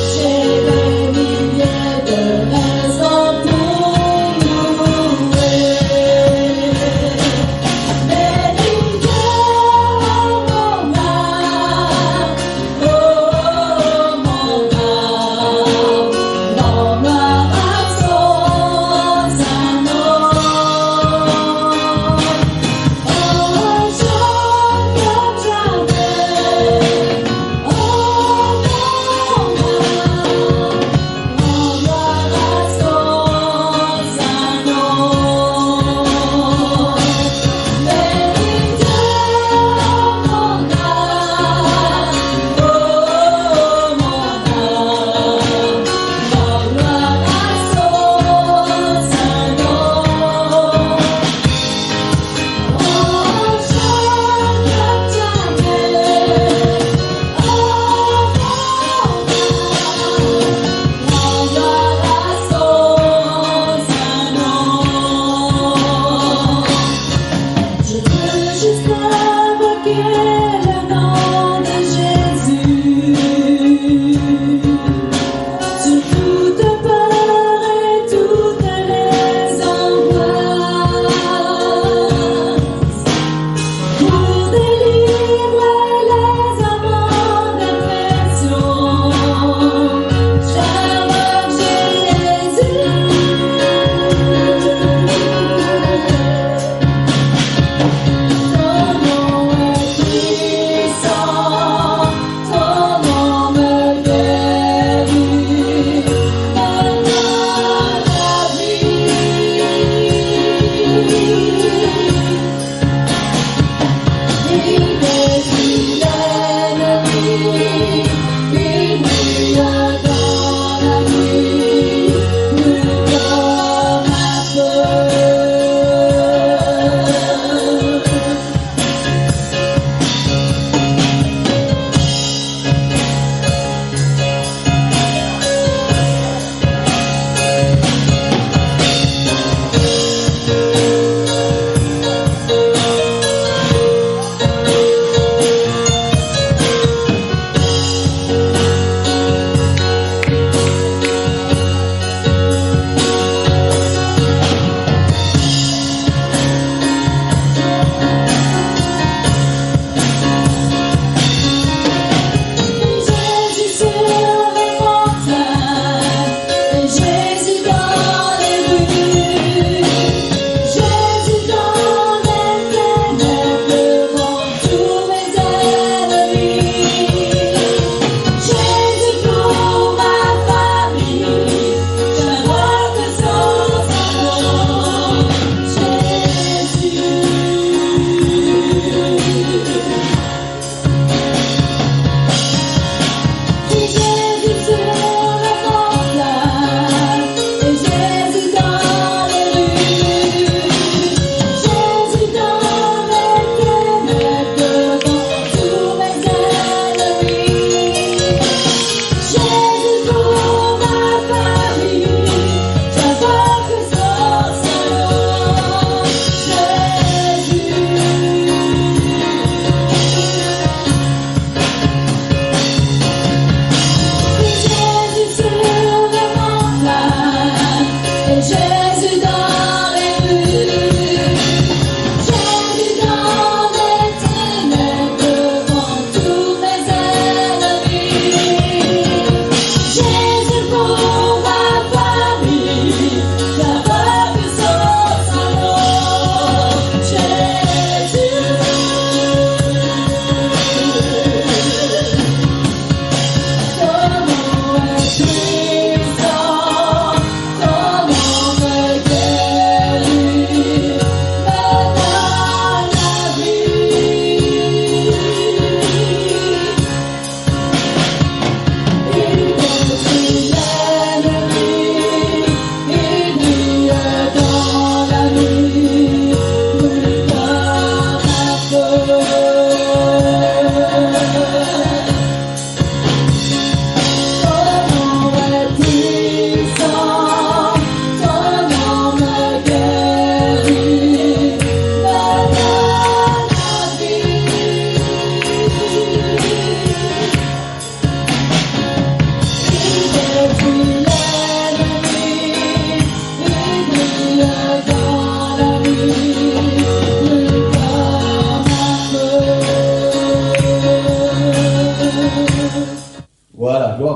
J'ai des milliers de raisons pour louer.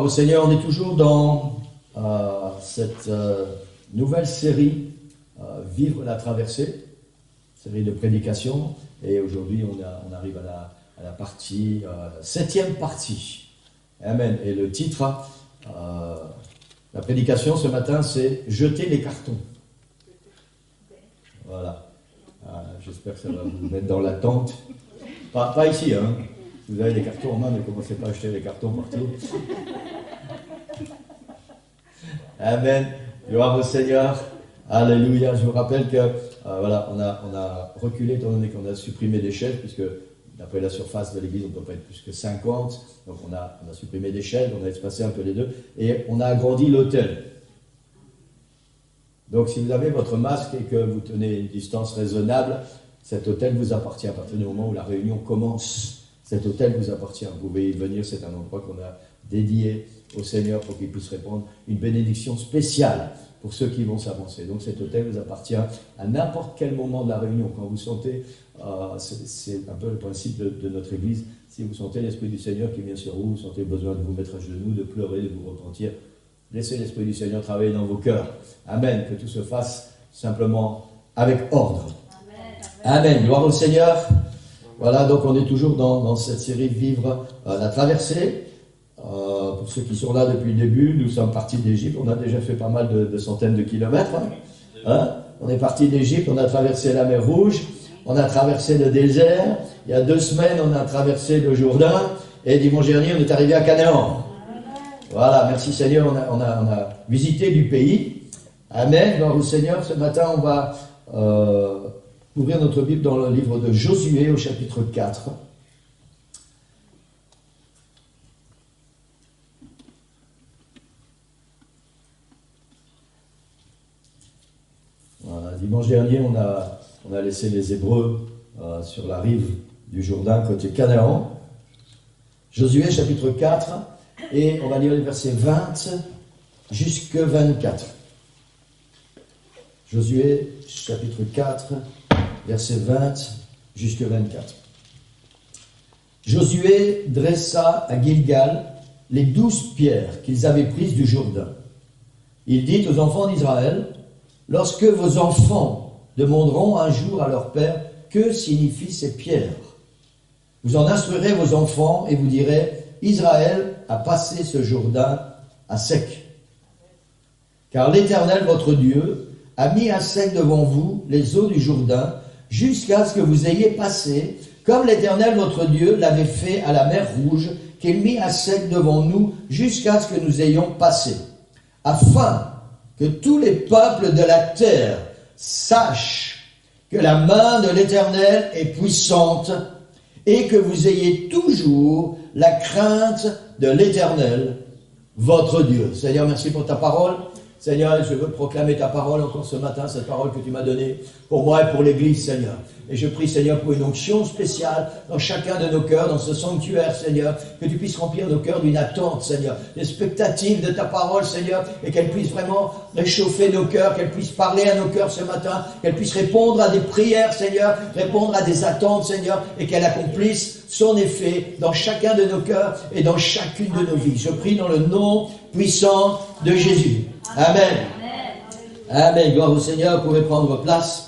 au Seigneur, on est toujours dans cette nouvelle série Vivre la traversée, série de prédications, et aujourd'hui on arrive à la partie, 7e partie. Amen. Et le titre, la prédication ce matin, c'est « Jeter les cartons ». Voilà. J'espère que ça va vous mettre dans l'attente. Pas ici, hein. Si vous avez des cartons en main, ne commencez pas à jeter les cartons partout. Amen. Gloire au Seigneur. Alléluia. Je vous rappelle que voilà, on a reculé étant donné qu'on a supprimé des chaises, puisque d'après la surface de l'église, on ne peut pas être plus que 50. Donc on a supprimé des chaises, on a espacé un peu les deux, et on a agrandi l'autel. Donc si vous avez votre masque et que vous tenez une distance raisonnable, cet autel vous appartient. À partir du moment où la réunion commence, cet autel vous appartient. Vous pouvez y venir, c'est un endroit qu'on a dédié au Seigneur pour qu'il puisse répondre une bénédiction spéciale pour ceux qui vont s'avancer. Donc cet autel vous appartient à n'importe quel moment de la réunion. Quand vous sentez, c'est un peu le principe de notre Église, si vous sentez l'Esprit du Seigneur qui vient sur vous, vous sentez besoin de vous mettre à genoux, de pleurer, de vous repentir, laissez l'Esprit du Seigneur travailler dans vos cœurs. Amen. Que tout se fasse simplement avec ordre. Amen. Amen. Gloire au Seigneur. Voilà, donc on est toujours dans cette série Vivre la traversée. Pour ceux qui sont là depuis le début, nous sommes partis d'Égypte. On a déjà fait pas mal de centaines de kilomètres. On est parti d'Égypte, on a traversé la mer Rouge, on a traversé le désert. Il y a 2 semaines, on a traversé le Jourdain. Et dimanche dernier, on est arrivé à Canaan. Voilà, merci Seigneur, on a visité du pays. Amen, gloire au Seigneur. Ce matin, on va ouvrir notre Bible dans le livre de Josué au chapitre 4. Voilà, dimanche dernier, on a laissé les Hébreux sur la rive du Jourdain, côté Canaan. Josué chapitre 4. Et on va lire les versets 20 jusque 24. Josué, chapitre 4, versets 20 jusque 24. Josué dressa à Gilgal les 12 pierres qu'ils avaient prises du Jourdain. Il dit aux enfants d'Israël, « Lorsque vos enfants demanderont un jour à leur père, que signifient ces pierres? Vous en instruirez vos enfants et vous direz, Israël a passé ce Jourdain à sec. Car l'Éternel, votre Dieu, a mis à sec devant vous les eaux du Jourdain, jusqu'à ce que vous ayez passé, comme l'Éternel, votre Dieu, l'avait fait à la mer Rouge, qu'il mit à sec devant nous, jusqu'à ce que nous ayons passé. Afin que tous les peuples de la terre sachent que la main de l'Éternel est puissante, et que vous ayez toujours la crainte de l'Éternel, votre Dieu. Seigneur, merci pour ta parole. Seigneur, je veux proclamer ta parole encore ce matin, cette parole que tu m'as donnée pour moi et pour l'Église, Seigneur. Et je prie, Seigneur, pour une onction spéciale dans chacun de nos cœurs, dans ce sanctuaire, Seigneur, que tu puisses remplir nos cœurs d'une attente, Seigneur, d'expectative de ta parole, Seigneur, et qu'elle puisse vraiment réchauffer nos cœurs, qu'elle puisse parler à nos cœurs ce matin, qu'elle puisse répondre à des prières, Seigneur, répondre à des attentes, Seigneur, et qu'elle accomplisse son effet dans chacun de nos cœurs et dans chacune de nos vies. Je prie dans le nom puissant de Jésus. Amen. Amen. Gloire au Seigneur, vous pouvez prendre place.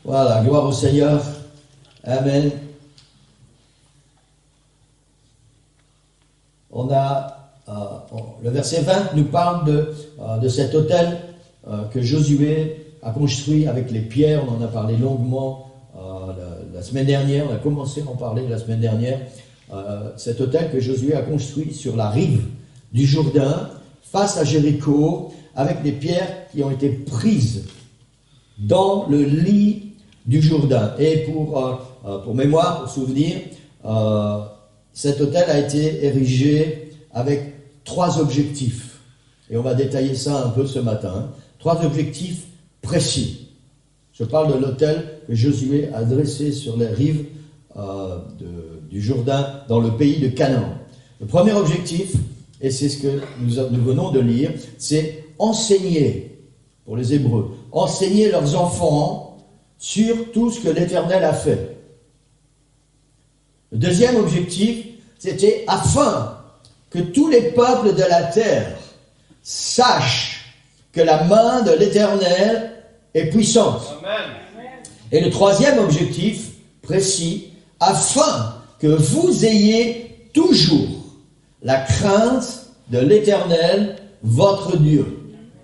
Voilà, gloire au Seigneur. Amen. Le verset 20 nous parle de cet autel que Josué a construit avec les pierres. On en a parlé longuement la semaine dernière. On a commencé à en parler la semaine dernière. Cet autel que Josué a construit sur la rive du Jourdain, face à Jéricho, avec des pierres qui ont été prises dans le lit du Jourdain. Et pour mémoire, pour souvenir, cet autel a été érigé avec 3 objectifs. Et on va détailler ça un peu ce matin. 3 objectifs précis. Je parle de l'autel que Josué a dressé sur les rives du Jourdain dans le pays de Canaan. Le premier objectif, et c'est ce que nous venons de lire, c'est enseigner, pour les Hébreux, enseigner leurs enfants sur tout ce que l'Éternel a fait. Le deuxième objectif, C'était afin que tous les peuples de la terre sachent que la main de l'Éternel est puissante. Amen. Et le troisième objectif précis, afin que vous ayez toujours la crainte de l'Éternel, votre Dieu.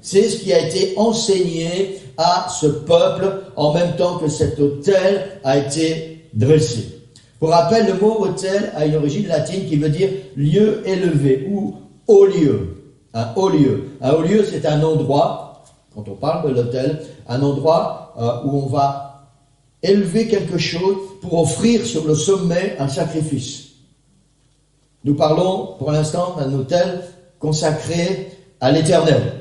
C'est ce qui a été enseigné à ce peuple en même temps que cet autel a été dressé. Pour rappel, le mot autel a une origine latine qui veut dire lieu élevé ou haut lieu. Un haut lieu. Un haut lieu, c'est un endroit, quand on parle de l'autel, un endroit où on va élever quelque chose pour offrir sur le sommet un sacrifice. Nous parlons pour l'instant d'un autel consacré à l'Éternel.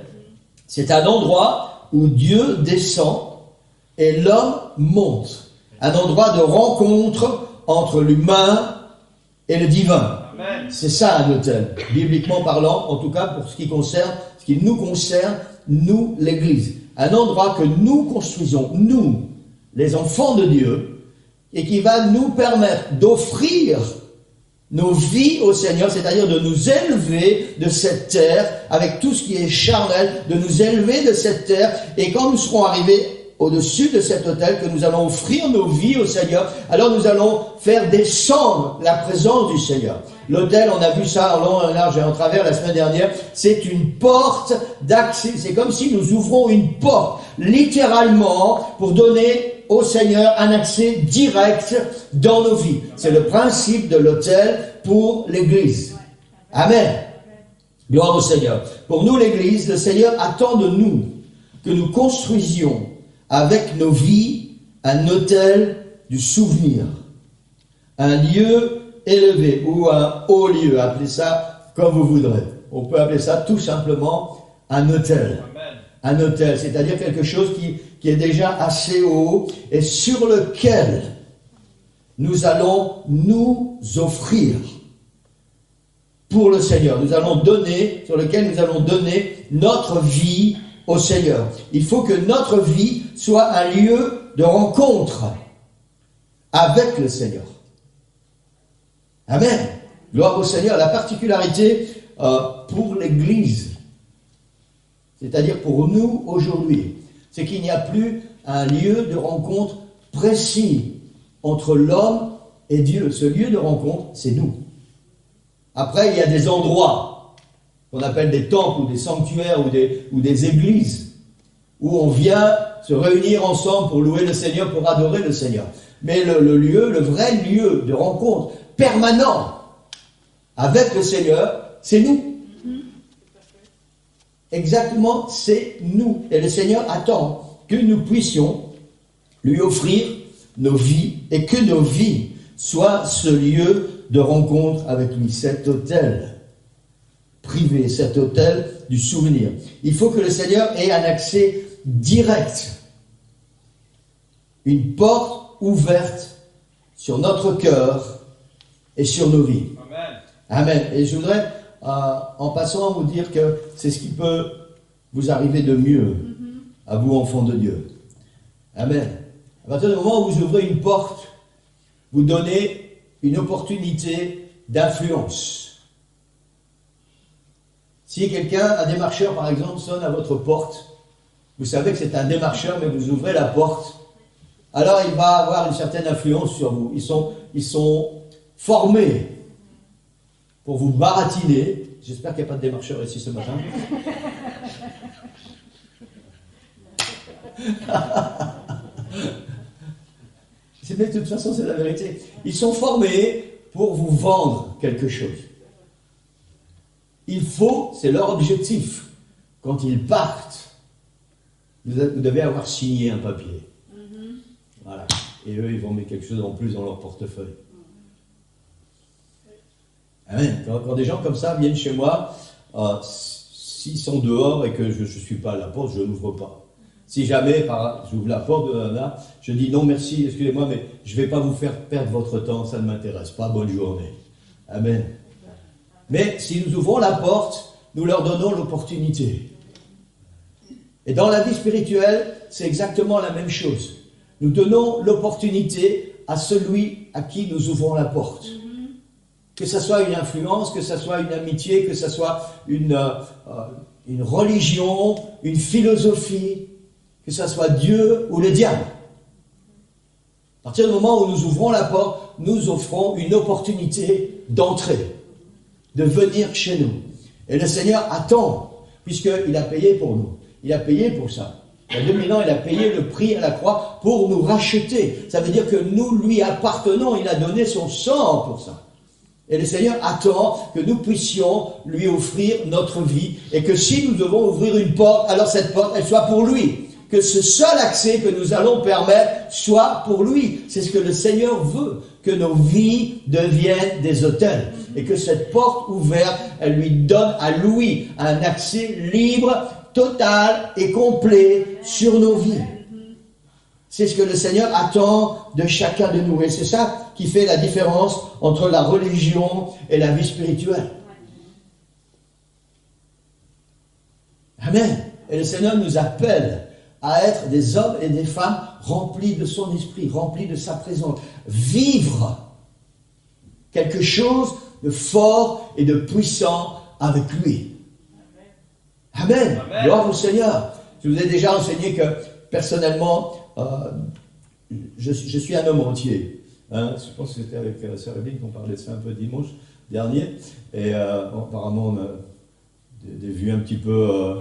C'est un endroit où Dieu descend et l'homme monte. Un endroit de rencontre entre l'humain et le divin. Amen. C'est ça un autel, bibliquement parlant, en tout cas pour ce qui nous concerne, nous, l'Église. Un endroit que nous construisons, nous, les enfants de Dieu, et qui va nous permettre d'offrir nos vies au Seigneur, c'est-à-dire de nous élever de cette terre, avec tout ce qui est charnel, de nous élever de cette terre, et quand nous serons arrivés au-dessus de cet autel, que nous allons offrir nos vies au Seigneur, alors nous allons faire descendre la présence du Seigneur. L'autel, on a vu ça en long, en large et en travers la semaine dernière, c'est une porte d'accès, c'est comme si nous ouvrons une porte, littéralement, pour donner au Seigneur un accès direct dans nos vies. C'est le principe de l'autel pour l'Église. Amen. Gloire au Seigneur. Pour nous, l'Église, le Seigneur attend de nous que nous construisions avec nos vies un autel du souvenir, un lieu élevé ou un haut lieu, appelez ça comme vous voudrez. On peut appeler ça tout simplement un autel. Amen. Un autel, c'est-à-dire quelque chose qui est déjà assez haut et sur lequel nous allons nous offrir pour le Seigneur. Nous allons donner, sur lequel nous allons donner notre vie au Seigneur. Il faut que notre vie soit un lieu de rencontre avec le Seigneur. Amen. Gloire au Seigneur. La particularité pour l'Église, c'est-à-dire pour nous aujourd'hui, c'est qu'il n'y a plus un lieu de rencontre précis entre l'homme et Dieu. Ce lieu de rencontre, c'est nous. Après, il y a des endroits qu'on appelle des temples ou des sanctuaires ou des églises où on vient se réunir ensemble pour louer le Seigneur, pour adorer le Seigneur. Mais le vrai lieu de rencontre permanent avec le Seigneur, c'est nous. Exactement, c'est nous. Et le Seigneur attend que nous puissions lui offrir nos vies et que nos vies soient ce lieu de rencontre avec lui, cet autel privé, cet autel du souvenir. Il faut que le Seigneur ait un accès direct, une porte ouverte sur notre cœur et sur nos vies. Amen. Amen. Et je voudrais, en passant, vous dire que c'est ce qui peut vous arriver de mieux à vous, enfants de Dieu. Amen. À partir du moment où vous ouvrez une porte, vous donnez une opportunité d'influence. Si quelqu'un, un démarcheur par exemple, sonne à votre porte, vous savez que c'est un démarcheur, mais vous ouvrez la porte, alors il va avoir une certaine influence sur vous. Ils sont formés pour vous baratiner. J'espère qu'il n'y a pas de démarcheur ici ce matin. Mais de toute façon, c'est la vérité. Ils sont formés pour vous vendre quelque chose. Il faut, c'est leur objectif. Quand ils partent, vous devez avoir signé un papier. Voilà. Et eux, ils vont mettre quelque chose en plus dans leur portefeuille. Amen. Quand des gens comme ça viennent chez moi, s'ils sont dehors et que je ne suis pas à la porte, je n'ouvre pas. Si jamais j'ouvre la porte, je dis non merci, excusez-moi, mais je ne vais pas vous faire perdre votre temps, ça ne m'intéresse pas, bonne journée. Amen. Mais si nous ouvrons la porte, nous leur donnons l'opportunité. Et dans la vie spirituelle, c'est exactement la même chose. Nous donnons l'opportunité à celui à qui nous ouvrons la porte. Que ce soit une influence, que ce soit une amitié, que ce soit une religion, une philosophie, que ce soit Dieu ou le diable. À partir du moment où nous ouvrons la porte, nous offrons une opportunité d'entrer, de venir chez nous. Et le Seigneur attend, puisqu'il a payé pour nous. Il a payé pour ça. Il y a 2000 ans, il a payé le prix à la croix pour nous racheter. Ça veut dire que nous lui appartenons. Il a donné son sang pour ça. Et le Seigneur attend que nous puissions lui offrir notre vie. Et que si nous devons ouvrir une porte, alors cette porte, elle soit pour lui. Que ce seul accès que nous allons permettre soit pour lui. C'est ce que le Seigneur veut. Que nos vies deviennent des autels. Et que cette porte ouverte, elle lui donne à lui un accès libre, total et complet sur nos vies. C'est ce que le Seigneur attend de chacun de nous. Et c'est ça qui fait la différence entre la religion et la vie spirituelle. Amen. Et le Seigneur nous appelle à être des hommes et des femmes remplis de son esprit, remplis de sa présence. Vivre quelque chose de fort et de puissant avec lui. Amen. Amen. Gloire au Seigneur. Je vous ai déjà enseigné que personnellement, je suis un homme entier. Hein, je pense que c'était avec Sœur Evelyne qu'on parlait de ça un peu dimanche dernier. Et apparemment, on a des vues un petit peu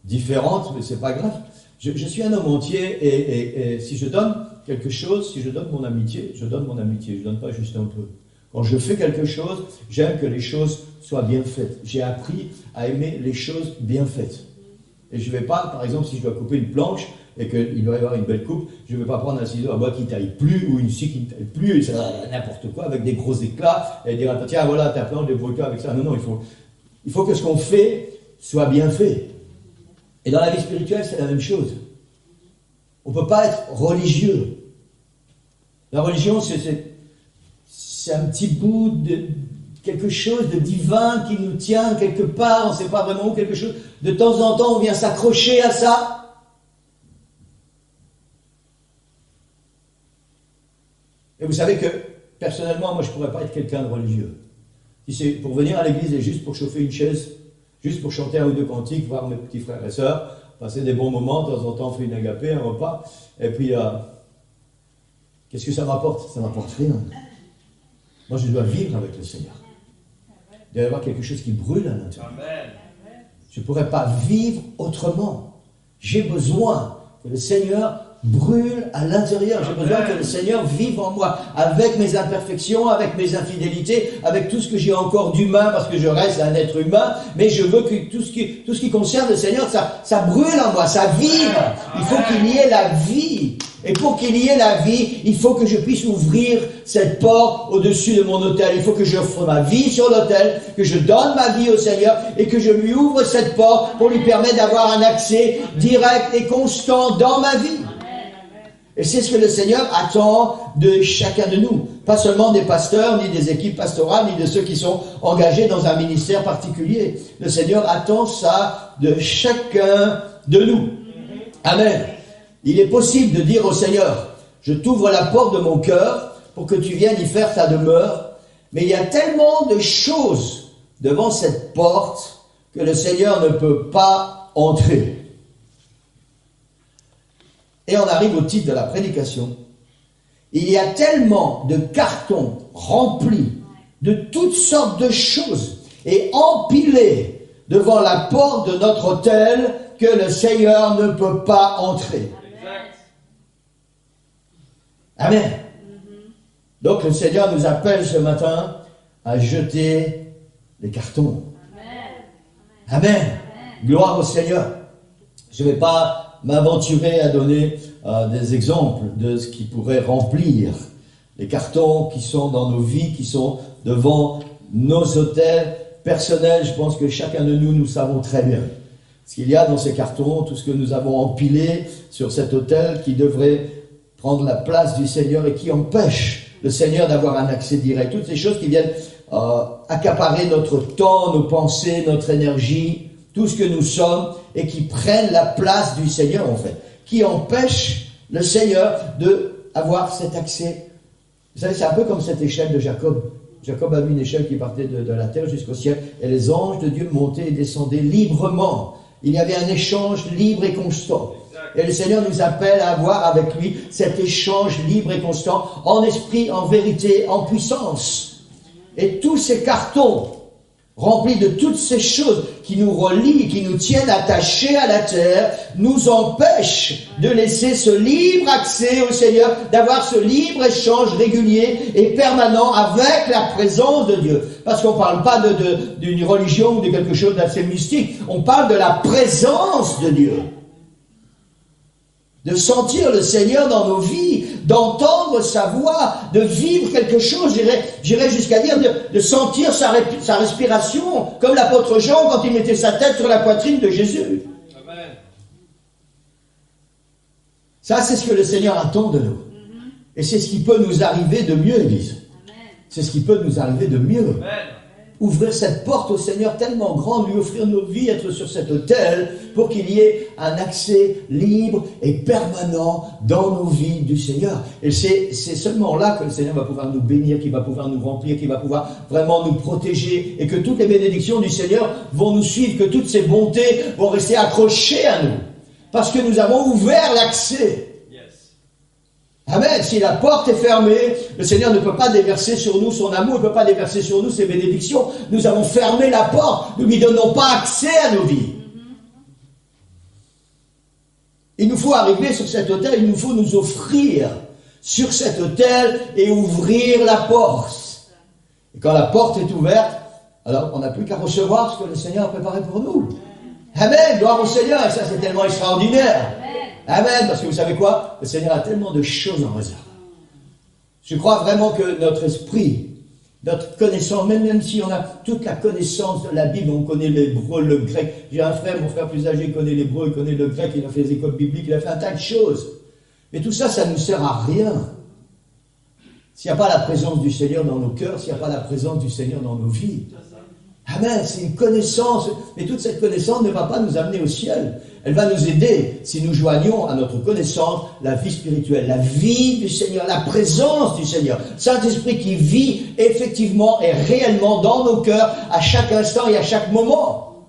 différentes, mais c'est pas grave. Je suis un homme entier et si je donne quelque chose, si je donne mon amitié, je donne mon amitié. Je ne donne pas juste un peu. Quand je fais quelque chose, j'aime que les choses soient bien faites. J'ai appris à aimer les choses bien faites. Et je ne vais pas, par exemple, si je dois couper une planche et qu'il doit y avoir une belle coupe, je ne vais pas prendre un ciseau à bois qui ne taille plus ou une scie qui ne taille plus, et ça n'importe quoi, avec des gros éclats, et dire, tiens, voilà ta planche, débrouille-toi avec ça. Non, il faut que ce qu'on fait soit bien fait. Et dans la vie spirituelle, c'est la même chose. On ne peut pas être religieux. La religion, c'est un petit bout de quelque chose de divin qui nous tient quelque part, on ne sait pas vraiment où, quelque chose. De temps en temps, on vient s'accrocher à ça. Et vous savez que, personnellement, moi, je ne pourrais pas être quelqu'un de religieux. Si c'est pour venir à l'église et juste pour chauffer une chaise, juste pour chanter un ou deux cantiques, voir mes petits frères et sœurs, passer des bons moments, de temps en temps, on fait une agapée, un repas, et puis, qu'est-ce que ça m'apporte? Ça ne m'apporte rien. Moi, je dois vivre avec le Seigneur. Il doit y avoir quelque chose qui brûle à l'intérieur. Je ne pourrais pas vivre autrement. J'ai besoin que le Seigneur brûle à l'intérieur. J'ai besoin que le Seigneur vive en moi, avec mes imperfections, avec mes infidélités, avec tout ce que j'ai encore d'humain, parce que je reste un être humain, mais je veux que tout ce qui concerne le Seigneur, ça brûle en moi, ça vive. Il faut qu'il y ait la vie. Et pour qu'il y ait la vie, il faut que je puisse ouvrir cette porte au-dessus de mon autel. Il faut que j'offre ma vie sur l'autel, que je donne ma vie au Seigneur et que je lui ouvre cette porte pour lui permettre d'avoir un accès direct et constant dans ma vie. Et c'est ce que le Seigneur attend de chacun de nous. Pas seulement des pasteurs, ni des équipes pastorales, ni de ceux qui sont engagés dans un ministère particulier. Le Seigneur attend ça de chacun de nous. Amen. Il est possible de dire au Seigneur, je t'ouvre la porte de mon cœur pour que tu viennes y faire ta demeure. Mais il y a tellement de choses devant cette porte que le Seigneur ne peut pas entrer. Et on arrive au titre de la prédication. Il y a tellement de cartons remplis de toutes sortes de choses et empilés devant la porte de notre autel que le Seigneur ne peut pas entrer. Amen. Donc le Seigneur nous appelle ce matin à jeter les cartons. Amen. Amen. Gloire au Seigneur. Je ne vais pas m'aventurer à donner des exemples de ce qui pourrait remplir les cartons qui sont dans nos vies, qui sont devant nos autels personnels. Je pense que chacun de nous savons très bien ce qu'il y a dans ces cartons, tout ce que nous avons empilé sur cet autel qui devrait prendre la place du Seigneur et qui empêche le Seigneur d'avoir un accès direct. Toutes ces choses qui viennent accaparer notre temps, nos pensées, notre énergie, tout ce que nous sommes et qui prennent la place du Seigneur en fait, qui empêchent le Seigneur d'avoir cet accès. Vous savez, c'est un peu comme cette échelle de Jacob. Jacob a vu une échelle qui partait de la terre jusqu'au ciel, et les anges de Dieu montaient et descendaient librement. Il y avait un échange libre et constant. Et le Seigneur nous appelle à avoir avec lui cet échange libre et constant, en esprit, en vérité, en puissance. Et tous ces cartons, remplis de toutes ces choses qui nous relient, qui nous tiennent attachés à la terre, nous empêchent de laisser ce libre accès au Seigneur, d'avoir ce libre échange régulier et permanent avec la présence de Dieu. Parce qu'on ne parle pas d'une religion ou de quelque chose d'assez mystique, on parle de la présence de Dieu. De sentir le Seigneur dans nos vies, d'entendre sa voix, de vivre quelque chose, j'irais jusqu'à dire de sentir sa respiration, comme l'apôtre Jean quand il mettait sa tête sur la poitrine de Jésus. Amen. Ça, c'est ce que le Seigneur attend de nous. Et c'est ce qui peut nous arriver de mieux, Église. C'est ce qui peut nous arriver de mieux. Amen. Ouvrir cette porte au Seigneur tellement grande, lui offrir nos vies, être sur cet autel, pour qu'il y ait un accès libre et permanent dans nos vies du Seigneur. Et c'est seulement là que le Seigneur va pouvoir nous bénir, qu'il va pouvoir nous remplir, qu'il va pouvoir vraiment nous protéger, et que toutes les bénédictions du Seigneur vont nous suivre, que toutes ces bontés vont rester accrochées à nous, parce que nous avons ouvert l'accès. Amen. Si la porte est fermée, le Seigneur ne peut pas déverser sur nous son amour, il ne peut pas déverser sur nous ses bénédictions. Nous avons fermé la porte, nous ne lui donnons pas accès à nos vies. Il nous faut arriver sur cet autel, il nous faut nous offrir sur cet autel et ouvrir la porte. Et quand la porte est ouverte, alors on n'a plus qu'à recevoir ce que le Seigneur a préparé pour nous. Amen. Gloire au Seigneur, et ça c'est tellement extraordinaire. Amen, parce que vous savez quoi? Le Seigneur a tellement de choses en réserve. Je crois vraiment que notre esprit, notre connaissance, même si on a toute la connaissance de la Bible, on connaît l'hébreu, le grec. J'ai un frère, mon frère plus âgé, il connaît l'hébreu, il connaît le grec, il a fait les écoles bibliques, il a fait un tas de choses. Mais tout ça, ça ne nous sert à rien. S'il n'y a pas la présence du Seigneur dans nos cœurs, s'il n'y a pas la présence du Seigneur dans nos vies. Amen, c'est une connaissance, mais toute cette connaissance ne va pas nous amener au ciel. Elle va nous aider si nous joignons à notre connaissance la vie spirituelle, la vie du Seigneur, la présence du Seigneur. Saint-Esprit qui vit effectivement et réellement dans nos cœurs à chaque instant et à chaque moment.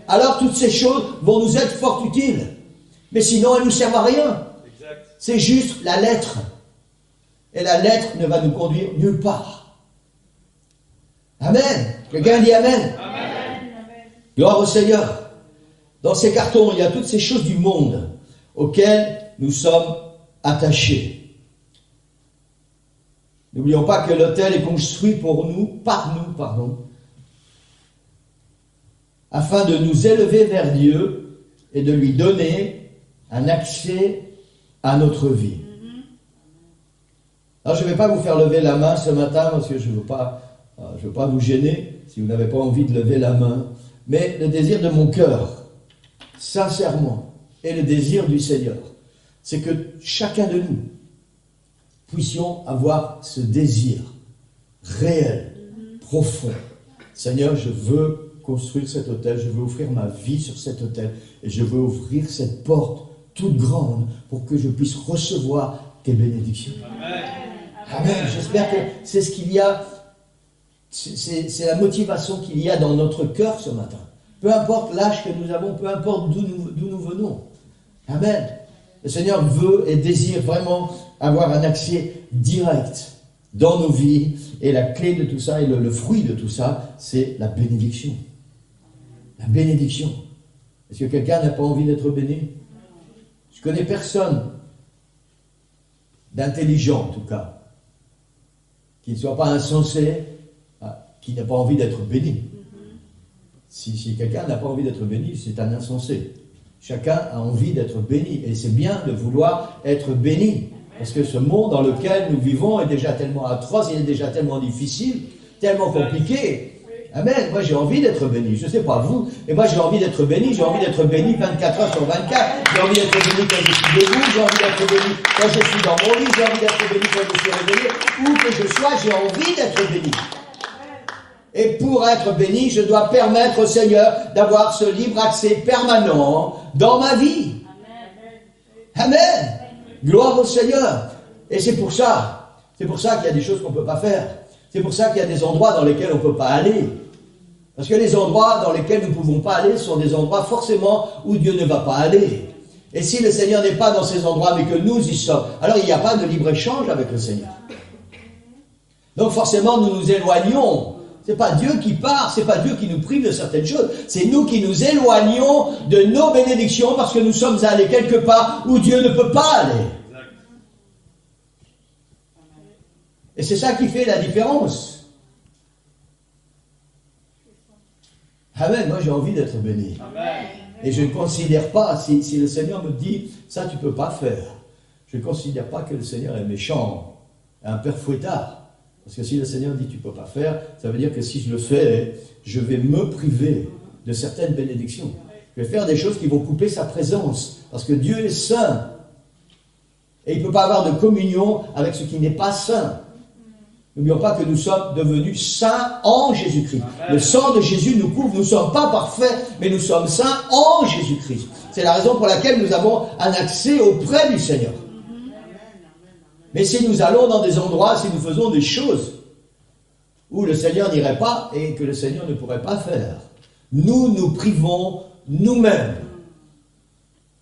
Alors toutes ces choses vont nous être fort utiles. Mais sinon, elles ne nous servent à rien. C'est juste la lettre. Et la lettre ne va nous conduire nulle part. Amen. Quelqu'un dit Amen. Amen. Gloire au Seigneur. Dans ces cartons, il y a toutes ces choses du monde auxquelles nous sommes attachés. N'oublions pas que l'autel est construit par nous, afin de nous élever vers Dieu et de lui donner un accès à notre vie. Alors, je ne vais pas vous faire lever la main ce matin parce que je ne veux pas vous gêner si vous n'avez pas envie de lever la main. Mais le désir de mon cœur, sincèrement, et le désir du Seigneur, c'est que chacun de nous puissions avoir ce désir réel, profond. Seigneur, je veux construire cet autel, je veux offrir ma vie sur cet autel, et je veux ouvrir cette porte toute grande pour que je puisse recevoir tes bénédictions. Amen. Amen. J'espère que c'est ce qu'il y a, c'est la motivation qu'il y a dans notre cœur ce matin. Peu importe l'âge que nous avons, peu importe d'où nous venons. Amen. Le Seigneur veut et désire vraiment avoir un accès direct dans nos vies. Et la clé de tout ça, et le fruit de tout ça, c'est la bénédiction. La bénédiction. Est-ce que quelqu'un n'a pas envie d'être béni? Je connais personne d'intelligent, en tout cas, qui ne soit pas insensé, qui n'a pas envie d'être béni. Si quelqu'un n'a pas envie d'être béni, c'est un insensé. Chacun a envie d'être béni. Et c'est bien de vouloir être béni. Parce que ce monde dans lequel nous vivons est déjà tellement atroce, il est déjà tellement difficile, tellement compliqué. Amen. Moi, j'ai envie d'être béni. Je ne sais pas vous, mais moi, j'ai envie d'être béni. J'ai envie d'être béni 24 heures sur 24. J'ai envie d'être béni quand je suis debout. J'ai envie d'être béni quand je suis dans mon lit. J'ai envie d'être béni quand je suis réveillé. Où que je sois, j'ai envie d'être béni. Et pour être béni, je dois permettre au Seigneur d'avoir ce libre accès permanent dans ma vie. Amen. Gloire au Seigneur. Et c'est pour ça qu'il y a des choses qu'on ne peut pas faire. C'est pour ça qu'il y a des endroits dans lesquels on ne peut pas aller. Parce que les endroits dans lesquels nous ne pouvons pas aller sont des endroits forcément où Dieu ne va pas aller. Et si le Seigneur n'est pas dans ces endroits, mais que nous y sommes, alors il n'y a pas de libre-échange avec le Seigneur. Donc forcément, nous nous éloignons. Ce n'est pas Dieu qui part, ce n'est pas Dieu qui nous prive de certaines choses. C'est nous qui nous éloignons de nos bénédictions parce que nous sommes allés quelque part où Dieu ne peut pas aller. Et c'est ça qui fait la différence. Amen, moi j'ai envie d'être béni. Amen. Et je ne considère pas, si le Seigneur me dit, ça tu ne peux pas faire, je ne considère pas que le Seigneur est méchant, un père fouettard. Parce que si le Seigneur dit tu ne peux pas faire, ça veut dire que si je le fais, je vais me priver de certaines bénédictions. Je vais faire des choses qui vont couper sa présence. Parce que Dieu est saint. Et il ne peut pas avoir de communion avec ce qui n'est pas saint. N'oublions pas que nous sommes devenus saints en Jésus-Christ. Le sang de Jésus nous couvre. Nous ne sommes pas parfaits, mais nous sommes saints en Jésus-Christ. C'est la raison pour laquelle nous avons un accès auprès du Seigneur. Mais si nous allons dans des endroits, si nous faisons des choses où le Seigneur n'irait pas et que le Seigneur ne pourrait pas faire, nous nous privons nous-mêmes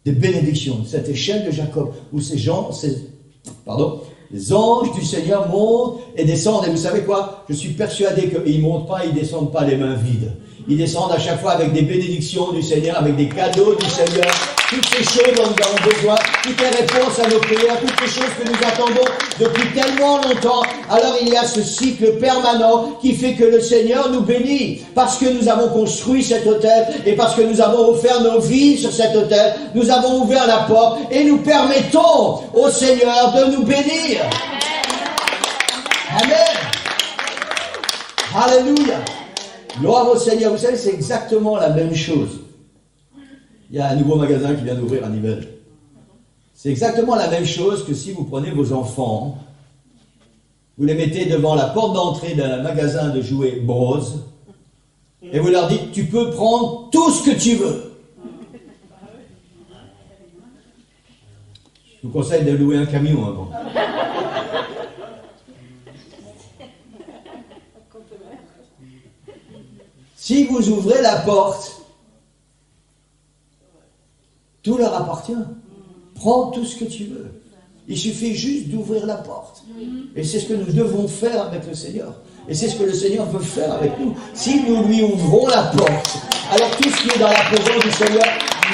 des bénédictions. Cette échelle de Jacob où les anges du Seigneur montent et descendent. Et vous savez quoi? Je suis persuadé qu'ils ne montent pas, ils ne descendent pas les mains vides. Ils descendent à chaque fois avec des bénédictions du Seigneur, avec des cadeaux du Seigneur. Toutes ces choses dont nous avons besoin, toutes les réponses à nos prières, toutes les choses que nous attendons depuis tellement longtemps. Alors il y a ce cycle permanent qui fait que le Seigneur nous bénit. Parce que nous avons construit cet autel et parce que nous avons offert nos vies sur cet autel, nous avons ouvert la porte et nous permettons au Seigneur de nous bénir. Amen. Alléluia. Gloire au Seigneur. Vous savez, c'est exactement la même chose. Il y a un nouveau magasin qui vient d'ouvrir à Nivelles. C'est exactement la même chose que si vous prenez vos enfants, vous les mettez devant la porte d'entrée d'un magasin de jouets Bros, et vous leur dites, tu peux prendre tout ce que tu veux. Je vous conseille de louer un camion avant. Si vous ouvrez la porte, tout leur appartient. Prends tout ce que tu veux. Il suffit juste d'ouvrir la porte. Et c'est ce que nous devons faire avec le Seigneur. Et c'est ce que le Seigneur veut faire avec nous. Si nous lui ouvrons la porte, alors tout ce qui est dans la présence du Seigneur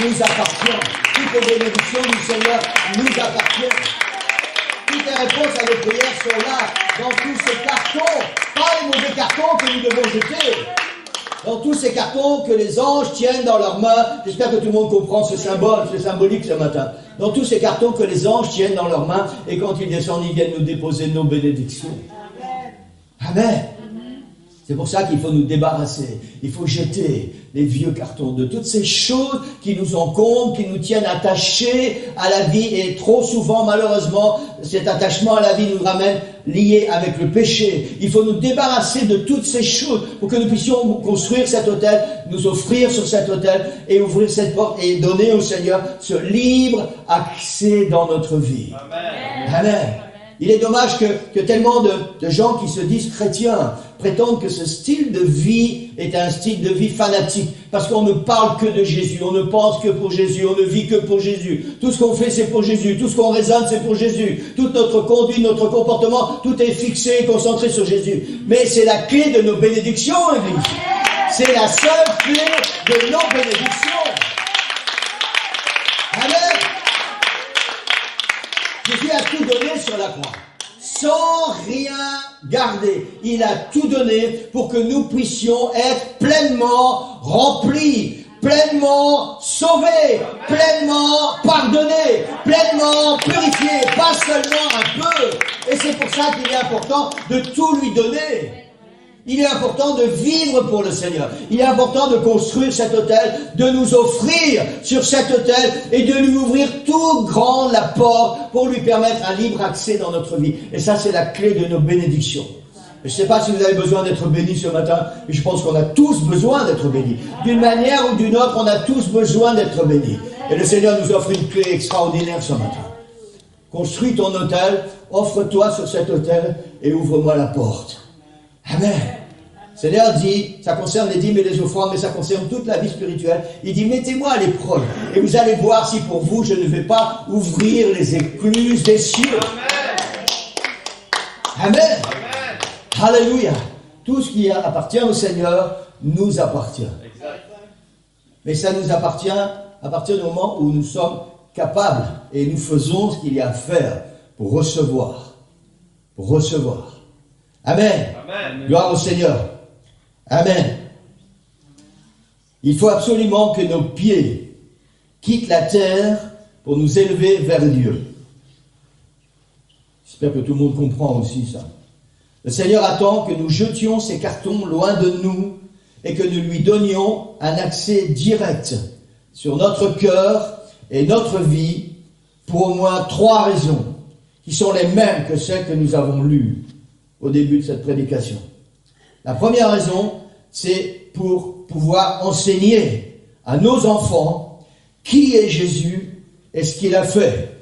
nous appartient. Toutes les bénédictions du Seigneur nous appartiennent. Toutes les réponses à nos prières sont là, dans tous ces cartons. Pas les mauvais cartons que nous devons jeter. Dans tous ces cartons que les anges tiennent dans leurs mains. J'espère que tout le monde comprend ce symbole, c'est symbolique ce matin. Dans tous ces cartons que les anges tiennent dans leurs mains, et quand ils descendent, ils viennent nous déposer nos bénédictions. Amen. C'est pour ça qu'il faut nous débarrasser. Il faut jeter les vieux cartons de toutes ces choses qui nous encombrent, qui nous tiennent attachés à la vie. Et trop souvent, malheureusement, cet attachement à la vie nous ramène liés avec le péché. Il faut nous débarrasser de toutes ces choses pour que nous puissions construire cet autel, nous offrir sur cet autel et ouvrir cette porte et donner au Seigneur ce libre accès dans notre vie. Amen. Amen. Il est dommage que tellement de gens qui se disent chrétiens prétendent que ce style de vie est un style de vie fanatique. Parce qu'on ne parle que de Jésus, on ne pense que pour Jésus, on ne vit que pour Jésus. Tout ce qu'on fait, c'est pour Jésus. Tout ce qu'on raisonne, c'est pour Jésus. Toute notre conduite, notre comportement, tout est fixé et concentré sur Jésus. Mais c'est la clé de nos bénédictions, Église. C'est la seule clé de nos bénédictions. Amen. Jésus a tout donné sur la croix, sans rien garder. Il a tout donné pour que nous puissions être pleinement remplis, pleinement sauvés, pleinement pardonnés, pleinement purifiés, pas seulement un peu. Et c'est pour ça qu'il est important de tout lui donner. Il est important de vivre pour le Seigneur. Il est important de construire cet autel, de nous offrir sur cet autel et de lui ouvrir tout grand la porte pour lui permettre un libre accès dans notre vie. Et ça, c'est la clé de nos bénédictions. Je ne sais pas si vous avez besoin d'être bénis ce matin, mais je pense qu'on a tous besoin d'être bénis. D'une manière ou d'une autre, on a tous besoin d'être bénis. Et le Seigneur nous offre une clé extraordinaire ce matin. Construis ton autel, offre-toi sur cet autel et ouvre-moi la porte. Amen. Le Seigneur dit, ça concerne les dîmes et les offrandes, mais ça concerne toute la vie spirituelle. Il dit, mettez-moi à l'épreuve et vous allez voir si pour vous, je ne vais pas ouvrir les écluses des cieux. Amen. Amen. Alléluia. Tout ce qui appartient au Seigneur nous appartient. Mais ça nous appartient à partir du moment où nous sommes capables et nous faisons ce qu'il y a à faire pour recevoir. Pour recevoir. Amen. Amen. Gloire au Seigneur. Amen. Il faut absolument que nos pieds quittent la terre pour nous élever vers Dieu. J'espère que tout le monde comprend aussi ça. Le Seigneur attend que nous jetions ces cartons loin de nous et que nous lui donnions un accès direct sur notre cœur et notre vie pour au moins 3 raisons qui sont les mêmes que celles que nous avons lues au début de cette prédication. La première raison, c'est pour pouvoir enseigner à nos enfants qui est Jésus et ce qu'il a fait.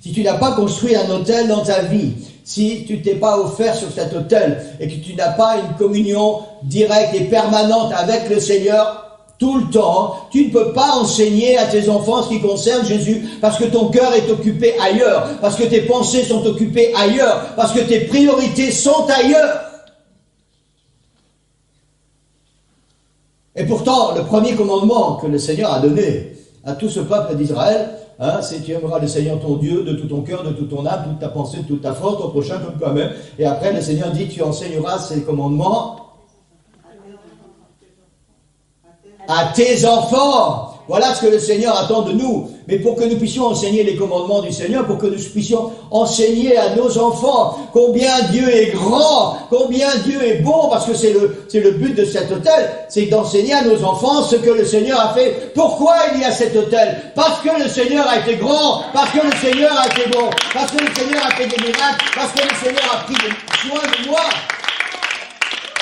Si tu n'as pas construit un autel dans ta vie, si tu t'es pas offert sur cet autel et que tu n'as pas une communion directe et permanente avec le Seigneur tout le temps, tu ne peux pas enseigner à tes enfants ce qui concerne Jésus parce que ton cœur est occupé ailleurs, parce que tes pensées sont occupées ailleurs, parce que tes priorités sont ailleurs. Et pourtant, le premier commandement que le Seigneur a donné à tout ce peuple d'Israël, c'est tu aimeras le Seigneur ton Dieu de tout ton cœur, de toute ton âme, toute ta pensée, de toute ta force, ton prochain comme toi-même. Et après, le Seigneur dit, tu enseigneras ces commandements à tes enfants. Voilà ce que le Seigneur attend de nous. Mais pour que nous puissions enseigner les commandements du Seigneur, pour que nous puissions enseigner à nos enfants combien Dieu est grand, combien Dieu est bon, parce que c'est le but de cet autel, c'est d'enseigner à nos enfants ce que le Seigneur a fait. Pourquoi il y a cet autel? Parce que le Seigneur a été grand, parce que le Seigneur a été bon, parce que le Seigneur a fait des miracles, parce que le Seigneur a pris soin de moi.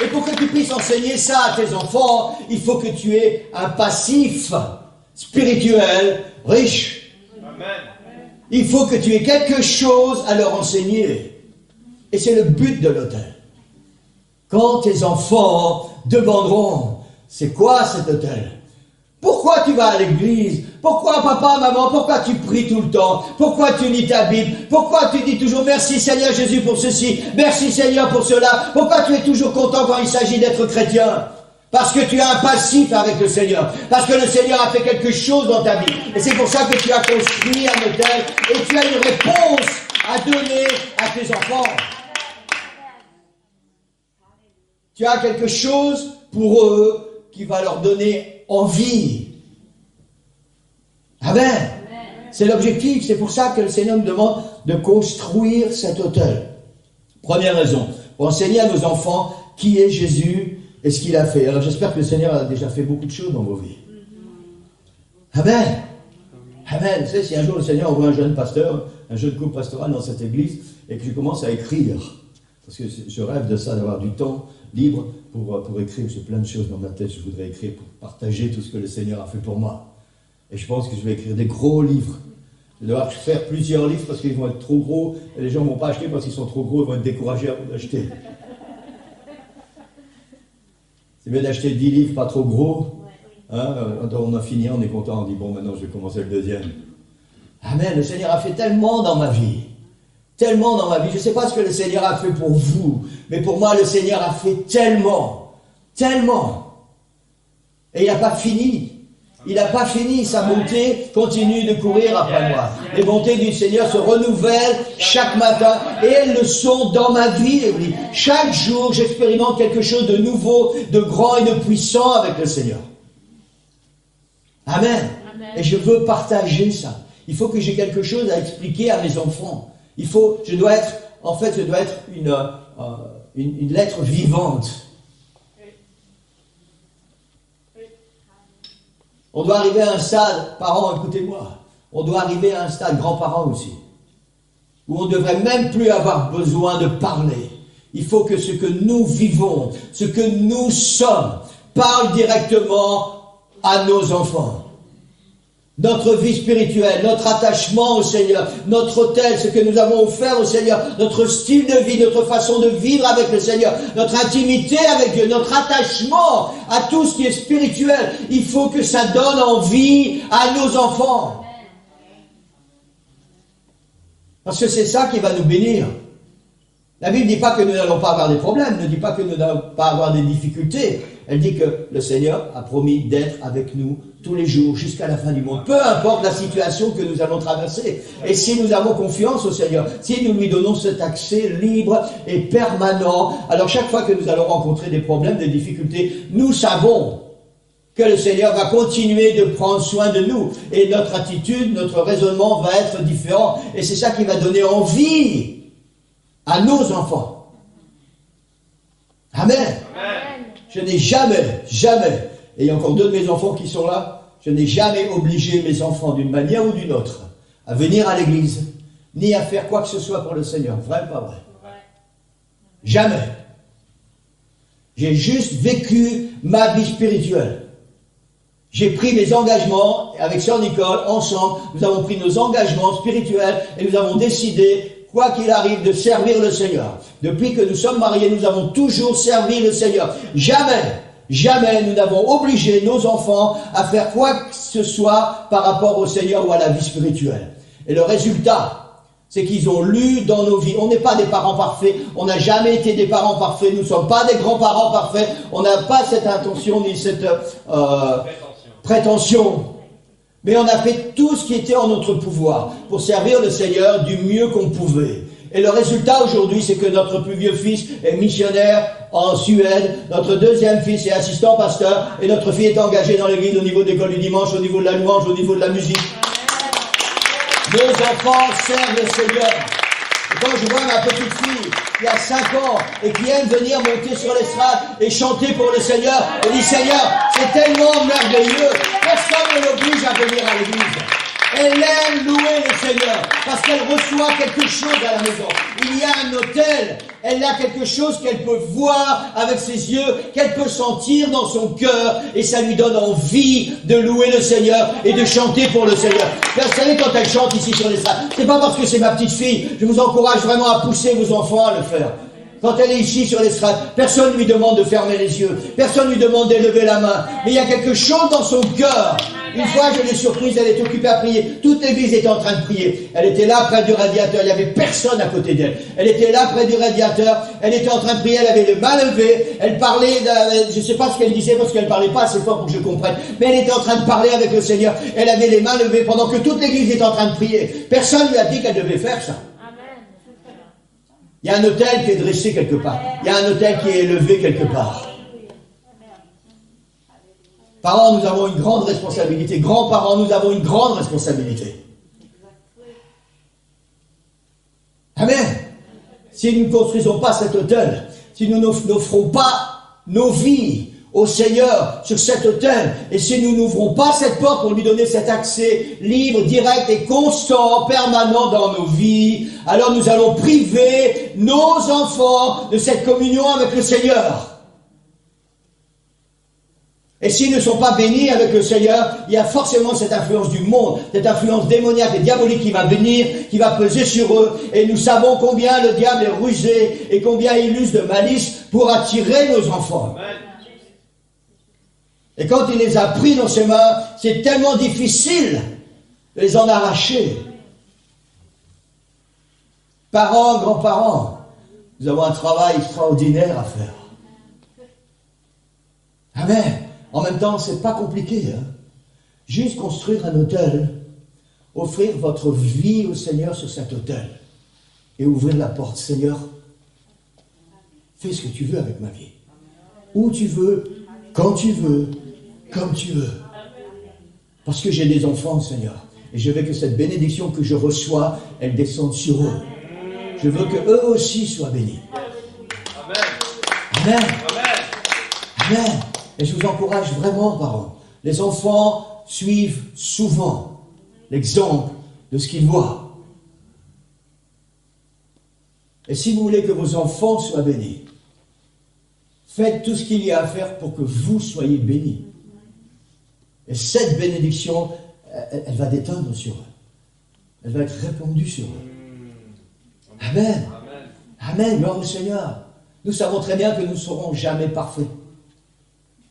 Et pour que tu puisses enseigner ça à tes enfants, il faut que tu aies un passif spirituel riche. Amen. Il faut que tu aies quelque chose à leur enseigner. Et c'est le but de l'autel. Quand tes enfants demanderont, c'est quoi cet autel? Pourquoi tu vas à l'église? Pourquoi papa, maman, pourquoi tu pries tout le temps? Pourquoi tu lis ta Bible? Pourquoi tu dis toujours merci Seigneur Jésus pour ceci? Merci Seigneur pour cela? Pourquoi tu es toujours content quand il s'agit d'être chrétien? Parce que tu as un passif avec le Seigneur. Parce que le Seigneur a fait quelque chose dans ta vie. Et c'est pour ça que tu as construit un autel et tu as une réponse à donner à tes enfants. Tu as quelque chose pour eux qui va leur donner envie. Amen. Amen. C'est l'objectif. C'est pour ça que le Seigneur nous demande de construire cet autel. Première raison, pour enseigner à nos enfants qui est Jésus et ce qu'il a fait. Alors j'espère que le Seigneur a déjà fait beaucoup de choses dans vos vies. Amen. Amen. Vous savez, si un jour le Seigneur envoie un jeune pasteur, un jeune couple pastoral dans cette église, et que je commence à écrire, parce que je rêve de ça, d'avoir du temps libre pour écrire. J'ai plein de choses dans ma tête, je voudrais écrire pour partager tout ce que le Seigneur a fait pour moi. Et je pense que je vais écrire des gros livres. Je vais devoir faire plusieurs livres parce qu'ils vont être trop gros, et les gens ne vont pas acheter parce qu'ils sont trop gros, ils vont être découragés à d'acheter. C'est bien d'acheter 10 livres pas trop gros. Hein, quand on a fini, on est content, on dit bon, maintenant je vais commencer le deuxième. Amen, le Seigneur a fait tellement dans ma vie. Tellement dans ma vie. Je ne sais pas ce que le Seigneur a fait pour vous, mais pour moi, le Seigneur a fait tellement. Tellement. Et il n'a pas fini. Il n'a pas fini. Sa bonté continue de courir après moi. Les bontés du Seigneur se renouvellent chaque matin et elles le sont dans ma vie. Chaque jour, j'expérimente quelque chose de nouveau, de grand et de puissant avec le Seigneur. Amen. Et je veux partager ça. Il faut que j'ai quelque chose à expliquer à mes enfants. Je dois être une lettre vivante. On doit arriver à un stade, parents, écoutez-moi, on doit arriver à un stade, grands-parents aussi, où on ne devrait même plus avoir besoin de parler. Il faut que ce que nous vivons, ce que nous sommes, parle directement à nos enfants. Notre vie spirituelle, notre attachement au Seigneur, notre autel, ce que nous avons offert au Seigneur, notre style de vie, notre façon de vivre avec le Seigneur, notre intimité avec Dieu, notre attachement à tout ce qui est spirituel, il faut que ça donne envie à nos enfants. Parce que c'est ça qui va nous bénir. La Bible ne dit pas que nous n'allons pas avoir des problèmes, ne dit pas que nous n'allons pas avoir des difficultés. Elle dit que le Seigneur a promis d'être avec nous tous les jours jusqu'à la fin du monde. Peu importe la situation que nous allons traverser. Et si nous avons confiance au Seigneur, si nous lui donnons cet accès libre et permanent, alors chaque fois que nous allons rencontrer des problèmes, des difficultés, nous savons que le Seigneur va continuer de prendre soin de nous. Et notre attitude, notre raisonnement va être différent. Et c'est ça qui va donner envie à nos enfants. Amen. Amen. Je n'ai jamais, et il y a encore deux de mes enfants qui sont là, je n'ai jamais obligé mes enfants d'une manière ou d'une autre à venir à l'église, ni à faire quoi que ce soit pour le Seigneur. Vrai ou pas vrai? Jamais. J'ai juste vécu ma vie spirituelle. J'ai pris mes engagements, avec Sœur Nicole, ensemble, nous avons pris nos engagements spirituels et nous avons décidé, quoi qu'il arrive, de servir le Seigneur. Depuis que nous sommes mariés, nous avons toujours servi le Seigneur. Jamais nous n'avons obligé nos enfants à faire quoi que ce soit par rapport au Seigneur ou à la vie spirituelle. Et le résultat, c'est qu'ils ont lu dans nos vies. On n'est pas des parents parfaits, on n'a jamais été des parents parfaits, nous ne sommes pas des grands-parents parfaits, on n'a pas cette intention ni cette prétention. Mais on a fait tout ce qui était en notre pouvoir pour servir le Seigneur du mieux qu'on pouvait. Et le résultat aujourd'hui, c'est que notre plus vieux fils est missionnaire en Suède, notre deuxième fils est assistant pasteur, et notre fille est engagée dans l'église au niveau de l'école du dimanche, au niveau de la louange, au niveau de la musique. Nos enfants servent le Seigneur. Et quand je vois ma petite fille qui a 5 ans et qui aime venir monter sur l'estrade et chanter pour le Seigneur, elle dit Seigneur, c'est tellement merveilleux, personne ne l'oblige à venir à l'église. Elle aime louer le Seigneur parce qu'elle reçoit quelque chose à la maison. Il y a un autel, elle a quelque chose qu'elle peut voir avec ses yeux, qu'elle peut sentir dans son cœur et ça lui donne envie de louer le Seigneur et de chanter pour le Seigneur. Vous savez, quand elle chante ici sur l'estrade, c'est pas parce que c'est ma petite fille, je vous encourage vraiment à pousser vos enfants à le faire. Quand elle est ici sur l'estrade, personne ne lui demande de fermer les yeux, personne ne lui demande d'élever la main, mais il y a quelque chose dans son cœur. Une fois, je l'ai surprise, elle était occupée à prier. Toute l'église était en train de prier. Elle était là près du radiateur, il n'y avait personne à côté d'elle. Elle était là près du radiateur, elle était en train de prier, elle avait les mains levées, elle parlait, je ne sais pas ce qu'elle disait parce qu'elle ne parlait pas assez fort pour que je comprenne, mais elle était en train de parler avec le Seigneur. Elle avait les mains levées pendant que toute l'église était en train de prier. Personne ne lui a dit qu'elle devait faire ça. Il y a un autel qui est dressé quelque part. Il y a un autel qui est élevé quelque part. Parents, nous avons une grande responsabilité. Grands-parents, nous avons une grande responsabilité. Amen. Si nous ne construisons pas cet autel, si nous n'offrons pas nos vies au Seigneur sur cet autel, et si nous n'ouvrons pas cette porte pour lui donner cet accès libre, direct et constant, permanent dans nos vies, alors nous allons priver nos enfants de cette communion avec le Seigneur. Et s'ils ne sont pas bénis avec le Seigneur, il y a forcément cette influence du monde, cette influence démoniaque et diabolique qui va venir, qui va peser sur eux. Et nous savons combien le diable est rusé et combien il use de malice pour attirer nos enfants. Amen. Et quand il les a pris dans ses mains, c'est tellement difficile de les en arracher. Parents, grands-parents, nous avons un travail extraordinaire à faire. Amen. En même temps, c'est pas compliqué. Hein? Juste construire un autel, offrir votre vie au Seigneur sur cet autel et ouvrir la porte. Seigneur, fais ce que tu veux avec ma vie. Où tu veux, quand tu veux, comme tu veux. Parce que j'ai des enfants, Seigneur. Et je veux que cette bénédiction que je reçois, elle descende sur eux. Je veux que eux aussi soient bénis. Amen. Amen. Et je vous encourage vraiment, parents. Les enfants suivent souvent l'exemple de ce qu'ils voient. Et si vous voulez que vos enfants soient bénis, faites tout ce qu'il y a à faire pour que vous soyez bénis. Et cette bénédiction, elle va déteindre sur eux. Elle va être répandue sur eux. Amen. Amen. Gloire au Seigneur. Nous savons très bien que nous ne serons jamais parfaits.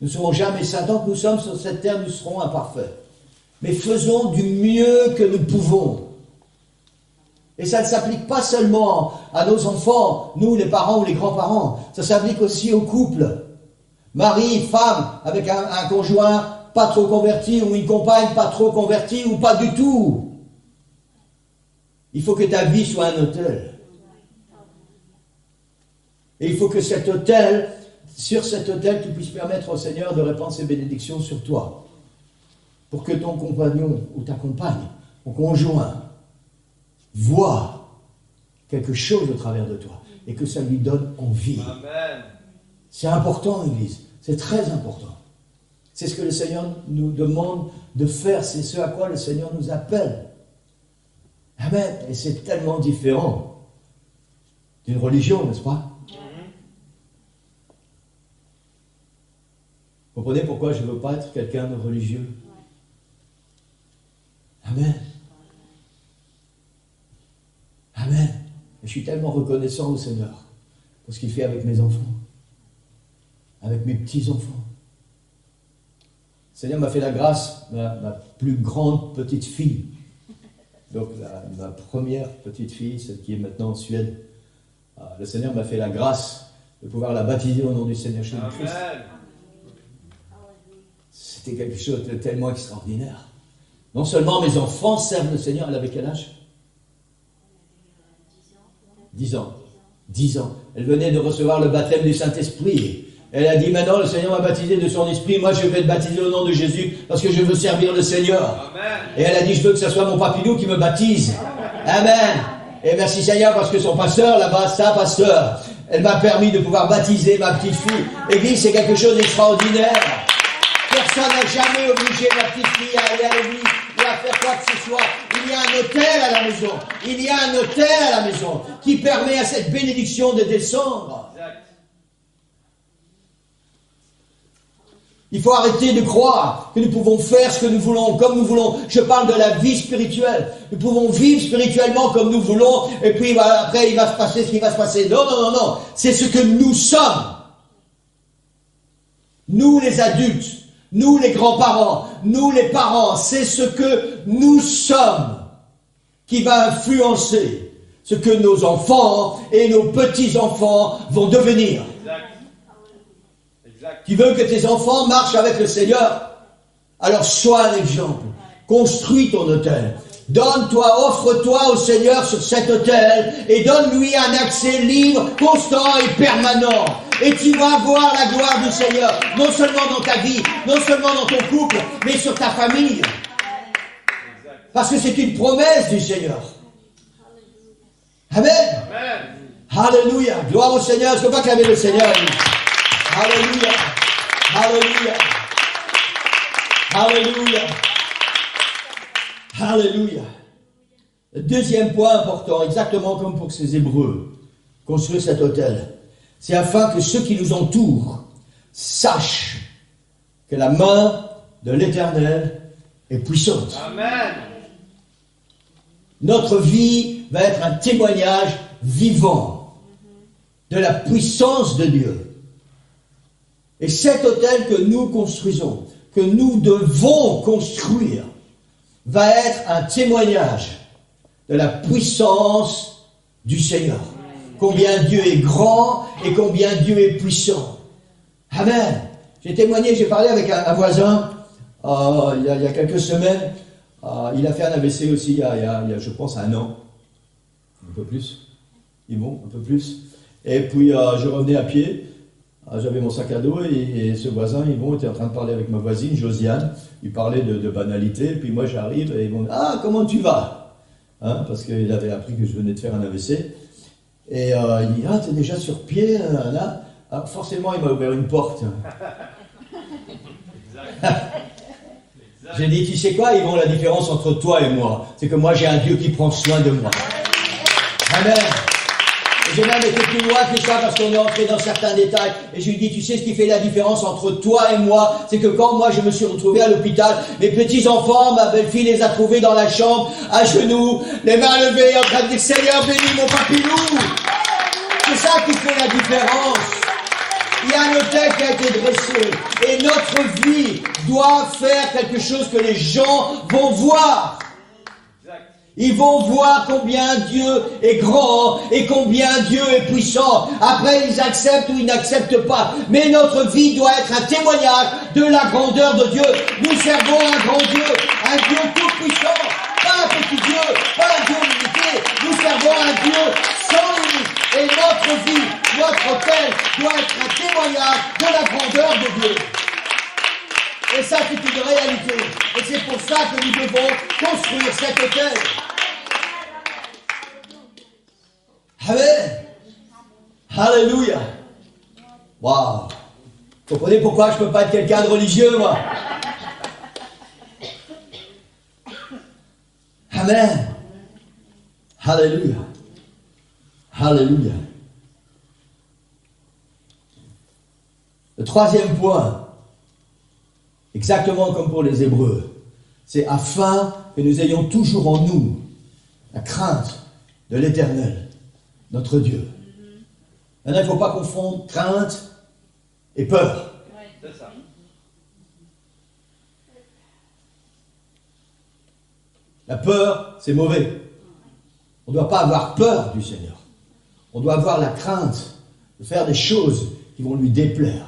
Nous ne serons jamais saints. Tant que nous sommes sur cette terre, nous serons imparfaits. Mais faisons du mieux que nous pouvons. Et ça ne s'applique pas seulement à nos enfants, nous les parents ou les grands-parents. Ça s'applique aussi aux couples. Mari, femme, avec un conjoint pas trop converti ou une compagne pas trop convertie ou pas du tout. Il faut que ta vie soit un autel. Et il faut que cet autel, sur cet autel, tu puisses permettre au Seigneur de répandre ses bénédictions sur toi. Pour que ton compagnon ou ta compagne, ton conjoint, voit quelque chose au travers de toi et que ça lui donne envie. Amen. C'est important, Église. C'est très important. C'est ce que le Seigneur nous demande de faire. C'est ce à quoi le Seigneur nous appelle. Amen. Et c'est tellement différent d'une religion, n'est-ce pas? Vous comprenez pourquoi je ne veux pas être quelqu'un de religieux? Amen. Amen. Et je suis tellement reconnaissant au Seigneur pour ce qu'il fait avec mes enfants, avec mes petits-enfants. Le Seigneur m'a fait la grâce, ma plus grande petite fille, donc ma première petite fille, celle qui est maintenant en Suède, le Seigneur m'a fait la grâce de pouvoir la baptiser au nom du Seigneur Jésus-Christ. C'était quelque chose de tellement extraordinaire. Non seulement mes enfants servent le Seigneur, elle avait quel âge? 10 ans. 10 ans. Elle venait de recevoir le baptême du Saint-Esprit. Elle a dit, maintenant le Seigneur m'a baptisé de son esprit, moi je vais te baptiser au nom de Jésus parce que je veux servir le Seigneur. Amen. Et elle a dit, je veux que ce soit mon papinou qui me baptise. Amen. Et merci Seigneur parce que son pasteur là-bas, sa pasteur, elle m'a permis de pouvoir baptiser ma petite fille. Église, c'est quelque chose d'extraordinaire. Personne n'a jamais obligé ma petite fille à aller à l'église ou à faire quoi que ce soit. Il y a un autel à la maison. Il y a un autel à la maison qui permet à cette bénédiction de descendre. Il faut arrêter de croire que nous pouvons faire ce que nous voulons, comme nous voulons. Je parle de la vie spirituelle. Nous pouvons vivre spirituellement comme nous voulons, et puis voilà, après il va se passer ce qui va se passer. Non, non, non, non. C'est ce que nous sommes. Nous les adultes, nous les grands-parents, nous les parents, c'est ce que nous sommes qui va influencer ce que nos enfants et nos petits-enfants vont devenir. Tu veux que tes enfants marchent avec le Seigneur? Alors sois un exemple. Construis ton autel. Donne-toi, offre-toi au Seigneur sur cet autel et donne-lui un accès libre, constant et permanent. Et tu vas voir la gloire du Seigneur, non seulement dans ta vie, non seulement dans ton couple, mais sur ta famille. Parce que c'est une promesse du Seigneur. Amen. Amen. Alléluia. Gloire au Seigneur. Est-ce qu'on peut acclamer le Seigneur? Alléluia. Alléluia. Alléluia. Alléluia. Le deuxième point important, exactement comme pour ces Hébreux, construire cet autel, c'est afin que ceux qui nous entourent sachent que la main de l'Éternel est puissante. Amen. Notre vie va être un témoignage vivant de la puissance de Dieu. Et cet autel que nous construisons, que nous devons construire, va être un témoignage de la puissance du Seigneur. Combien Dieu est grand et combien Dieu est puissant. Amen. J'ai témoigné, j'ai parlé avec un voisin il y a quelques semaines. Il a fait un AVC aussi il y a je pense, 1 an. Un peu plus. Bon, un peu plus. Et puis je revenais à pied. J'avais mon sac à dos et ce voisin, était en train de parler avec ma voisine, Josiane. Il parlait de banalité, puis moi j'arrive et ils m'ont dit « Ah, comment tu vas ?» Parce qu'il avait appris que je venais de faire un AVC. Et il dit « Ah, t'es déjà sur pied là ?» Alors forcément, il m'a ouvert une porte. J'ai dit « Tu sais quoi, Yvon, la différence entre toi et moi, c'est que moi j'ai un Dieu qui prend soin de moi. » Amen. Et j'ai même été plus loin que ça parce qu'on est entré dans certains détails. Et je lui dis, tu sais ce qui fait la différence entre toi et moi? C'est que quand moi je me suis retrouvé à l'hôpital, mes petits-enfants, ma belle-fille les a trouvés dans la chambre, à genoux, les mains levées, en train de dire, Seigneur, bénis mon papilou. C'est ça qui fait la différence. Il y a un autel qui a été dressé. Et notre vie doit faire quelque chose que les gens vont voir. Ils vont voir combien Dieu est grand et combien Dieu est puissant. Après, ils acceptent ou ils n'acceptent pas. Mais notre vie doit être un témoignage de la grandeur de Dieu. Nous servons un grand Dieu, un Dieu tout puissant. Pas un petit Dieu, pas un Dieu limité. Nous servons un Dieu sans limite. Et notre vie, notre autel doit être un témoignage de la grandeur de Dieu. Et ça, c'est une réalité. Et c'est pour ça que nous devons construire cet autel. Amen. Alléluia. Waouh. Vous comprenez pourquoi je ne peux pas être quelqu'un de religieux, moi? Amen. Alléluia. Alléluia. Le troisième point, exactement comme pour les Hébreux, c'est afin que nous ayons toujours en nous la crainte de l'Éternel, notre Dieu. Maintenant, il ne faut pas confondre crainte et peur. C'est ça. La peur, c'est mauvais. On ne doit pas avoir peur du Seigneur. On doit avoir la crainte de faire des choses qui vont lui déplaire.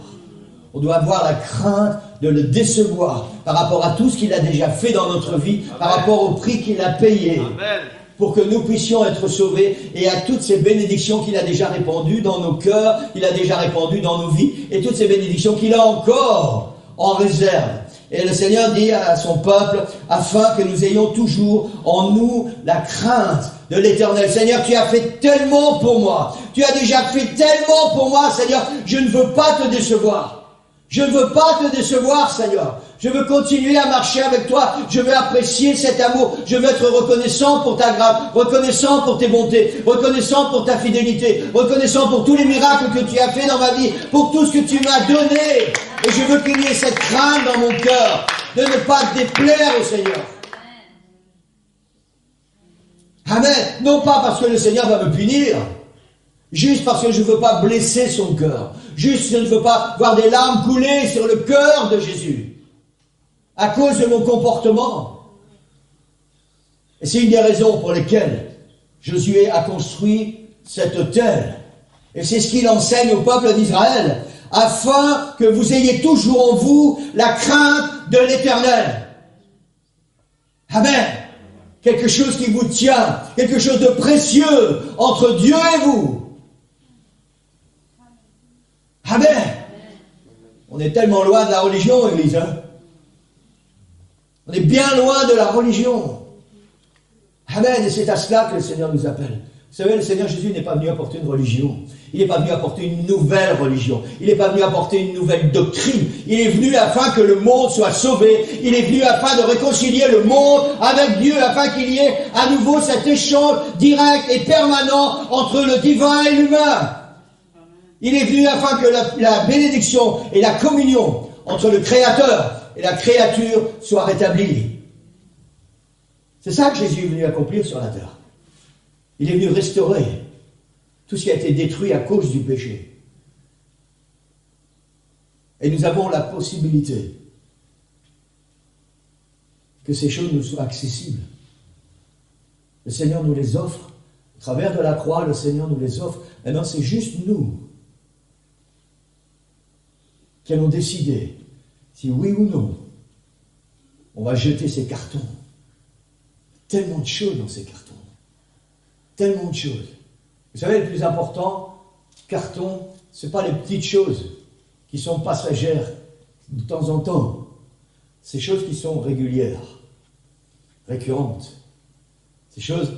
On doit avoir la crainte de le décevoir par rapport à tout ce qu'il a déjà fait dans notre vie, Amen. Par rapport au prix qu'il a payé, Amen. Pour que nous puissions être sauvés et à toutes ces bénédictions qu'il a déjà répandues dans nos cœurs, qu'il a déjà répandues dans nos vies et toutes ces bénédictions qu'il a encore en réserve. Et le Seigneur dit à son peuple, afin que nous ayons toujours en nous la crainte de l'Éternel. Seigneur, tu as fait tellement pour moi. Tu as déjà fait tellement pour moi, Seigneur. Je ne veux pas te décevoir. Je ne veux pas te décevoir, Seigneur. Je veux continuer à marcher avec toi. Je veux apprécier cet amour. Je veux être reconnaissant pour ta grâce, reconnaissant pour tes bontés, reconnaissant pour ta fidélité, reconnaissant pour tous les miracles que tu as fait dans ma vie, pour tout ce que tu m'as donné. Et je veux qu'il y ait cette crainte dans mon cœur de ne pas déplaire au Seigneur. Amen. Non pas parce que le Seigneur va me punir, juste parce que je ne veux pas blesser son cœur. Juste, je ne veux pas voir des larmes couler sur le cœur de Jésus à cause de mon comportement. Et c'est une des raisons pour lesquelles Josué a construit cet autel. Et c'est ce qu'il enseigne au peuple d'Israël, afin que vous ayez toujours en vous la crainte de l'Éternel. Amen. Quelque chose qui vous tient, quelque chose de précieux entre Dieu et vous. Amen. On est tellement loin de la religion, Église. Hein? On est bien loin de la religion. Amen. Et c'est à cela que le Seigneur nous appelle. Vous savez, le Seigneur Jésus n'est pas venu apporter une religion. Il n'est pas venu apporter une nouvelle religion. Il n'est pas venu apporter une nouvelle doctrine. Il est venu afin que le monde soit sauvé. Il est venu afin de réconcilier le monde avec Dieu, afin qu'il y ait à nouveau cet échange direct et permanent entre le divin et l'humain. Il est venu afin que la bénédiction et la communion entre le Créateur et la créature soient rétablies. C'est ça que Jésus est venu accomplir sur la terre. Il est venu restaurer tout ce qui a été détruit à cause du péché. Et nous avons la possibilité que ces choses nous soient accessibles. Le Seigneur nous les offre. Au travers de la croix, le Seigneur nous les offre. Maintenant, c'est juste nous qui allons décider si oui ou non on va jeter ces cartons. Tellement de choses dans ces cartons. Tellement de choses. Vous savez, le plus important, carton, ce n'est pas les petites choses qui sont passagères de temps en temps. Ces choses qui sont régulières, récurrentes. Ces choses,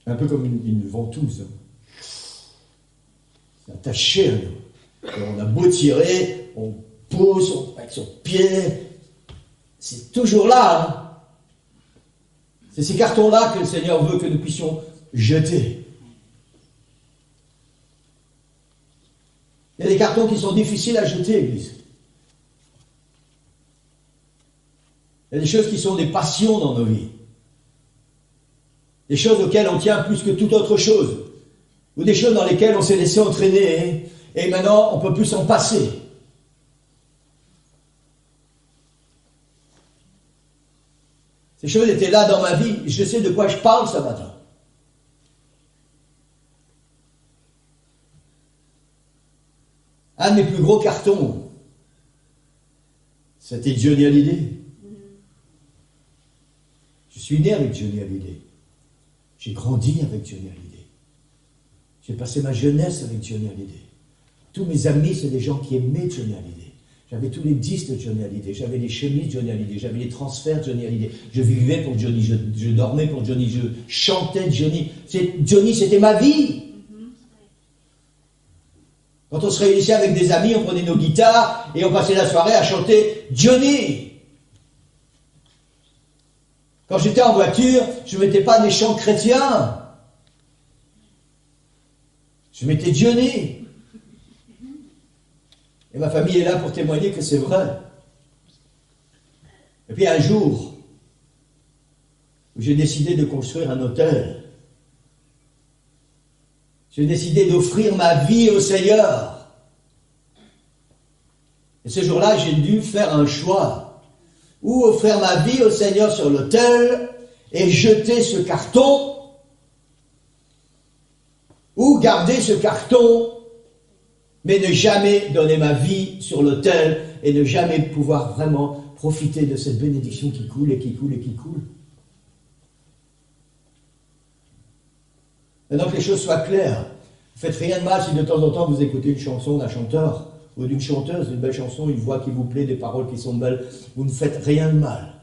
un peu comme une ventouse. C'est attaché à nous. Et on a beau tirer, on pousse, on met son pied. C'est toujours là. Hein. C'est ces cartons-là que le Seigneur veut que nous puissions jeter. Il y a des cartons qui sont difficiles à jeter, Église. Il y a des choses qui sont des passions dans nos vies. Des choses auxquelles on tient plus que toute autre chose. Ou des choses dans lesquelles on s'est laissé entraîner et maintenant on ne peut plus s'en passer. Ces choses étaient là dans ma vie et je sais de quoi je parle ce matin. Un de mes plus gros cartons, c'était Johnny Hallyday. Je suis né avec Johnny Hallyday. J'ai grandi avec Johnny Hallyday. J'ai passé ma jeunesse avec Johnny Hallyday. Tous mes amis, c'est des gens qui aimaient Johnny Hallyday. J'avais tous les disques de Johnny Hallyday. J'avais les chemises Johnny Hallyday. J'avais les transferts Johnny Hallyday. Je vivais pour Johnny. Je dormais pour Johnny. Je chantais Johnny. Johnny, c'était ma vie. Quand on se réunissait avec des amis, on prenait nos guitares et on passait la soirée à chanter Johnny. Quand j'étais en voiture, je ne mettais pas des chants chrétiens. Je mettais Johnny. Et ma famille est là pour témoigner que c'est vrai. Et puis un jour, où j'ai décidé de construire un hôtel, j'ai décidé d'offrir ma vie au Seigneur. Et ce jour-là, j'ai dû faire un choix. Ou offrir ma vie au Seigneur sur l'autel et jeter ce carton, ou garder ce carton, mais ne jamais donner ma vie sur l'autel et ne jamais pouvoir vraiment profiter de cette bénédiction qui coule et qui coule et qui coule. Maintenant que les choses soient claires, ne faites rien de mal si de temps en temps vous écoutez une chanson d'un chanteur ou d'une chanteuse, une belle chanson, une voix qui vous plaît, des paroles qui sont belles. Vous ne faites rien de mal.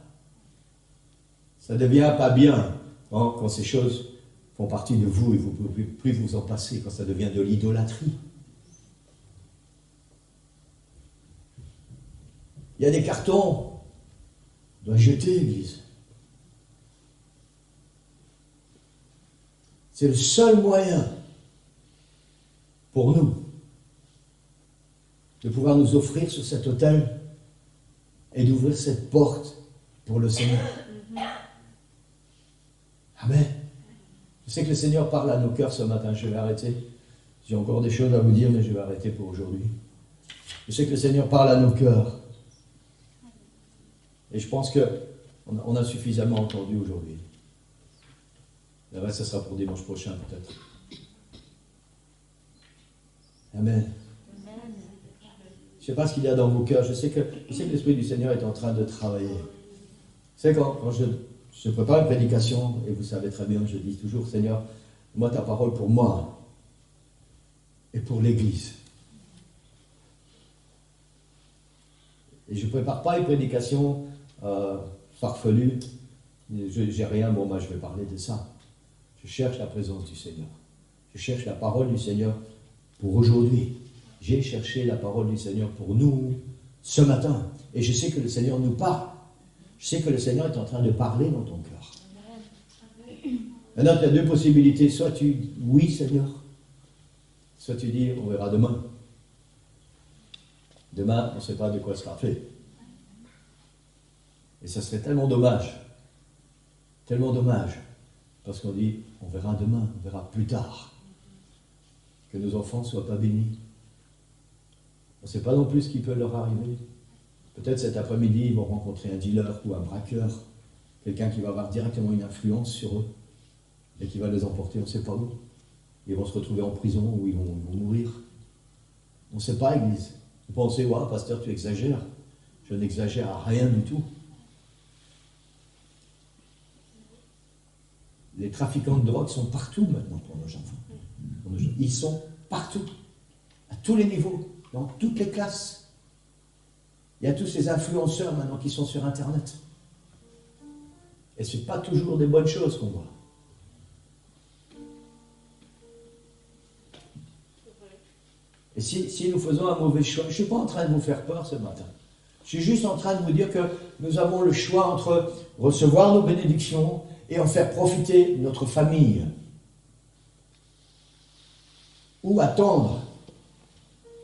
Ça ne devient pas bien quand ces choses font partie de vous et vous ne pouvez plus vous en passer, quand ça devient de l'idolâtrie. Il y a des cartons, on doit jeter, Église. C'est le seul moyen pour nous de pouvoir nous offrir sur cet autel et d'ouvrir cette porte pour le Seigneur. Amen. Je sais que le Seigneur parle à nos cœurs ce matin. Je vais arrêter. J'ai encore des choses à vous dire, mais je vais arrêter pour aujourd'hui. Je sais que le Seigneur parle à nos cœurs. Et je pense qu'on a suffisamment entendu aujourd'hui. Le reste, ça sera pour dimanche prochain, peut-être. Amen. Je ne sais pas ce qu'il y a dans vos cœurs. Je sais que l'Esprit du Seigneur est en train de travailler. Vous savez, quand je prépare une prédication, et vous savez très bien, je dis toujours, Seigneur, moi ta parole pour moi et pour l'Église. Et je ne prépare pas une prédication farfelue. Je n'ai rien, bon, moi je vais parler de ça. Je cherche la présence du Seigneur. Je cherche la parole du Seigneur pour aujourd'hui. J'ai cherché la parole du Seigneur pour nous ce matin. Et je sais que le Seigneur nous parle. Je sais que le Seigneur est en train de parler dans ton cœur. Maintenant, tu as deux possibilités. Soit tu dis oui, Seigneur. Soit tu dis on verra demain. Demain, on ne sait pas de quoi sera fait. Et ça serait tellement dommage. Tellement dommage. Parce qu'on dit on verra demain, on verra plus tard. Que nos enfants ne soient pas bénis. On ne sait pas non plus ce qui peut leur arriver. Peut-être cet après-midi, ils vont rencontrer un dealer ou un braqueur, quelqu'un qui va avoir directement une influence sur eux et qui va les emporter, on ne sait pas où. Ils vont se retrouver en prison ou ils vont mourir. On ne sait pas, Église. Vous pensez, ouais, pasteur, tu exagères. Je n'exagère à rien du tout. Les trafiquants de drogue sont partout maintenant pour nos enfants. Ils sont partout, à tous les niveaux. Dans toutes les classes. Il y a tous ces influenceurs maintenant qui sont sur Internet. Et ce n'est pas toujours des bonnes choses qu'on voit. Et si nous faisons un mauvais choix, je ne suis pas en train de vous faire peur ce matin. Je suis juste en train de vous dire que nous avons le choix entre recevoir nos bénédictions et en faire profiter notre famille. Ou attendre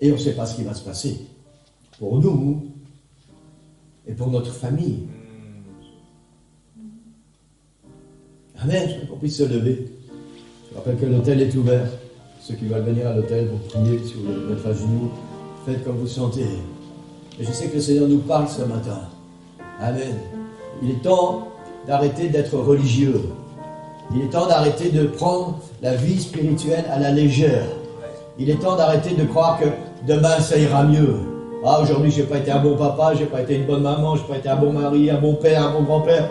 Et on ne sait pas ce qui va se passer pour nous et pour notre famille. Amen. Je veux qu'on puisse se lever. Je rappelle que l'hôtel est ouvert. Ceux qui veulent venir à l'hôtel pour prier, si vous voulez mettre à genoux, faites comme vous sentez. Et je sais que le Seigneur nous parle ce matin. Amen. Il est temps d'arrêter d'être religieux. Il est temps d'arrêter de prendre la vie spirituelle à la légère. Il est temps d'arrêter de croire que demain ça ira mieux. Ah, aujourd'hui j'ai pas été un bon papa, j'ai pas été une bonne maman, j'ai pas été un bon mari, un bon père, un bon grand-père.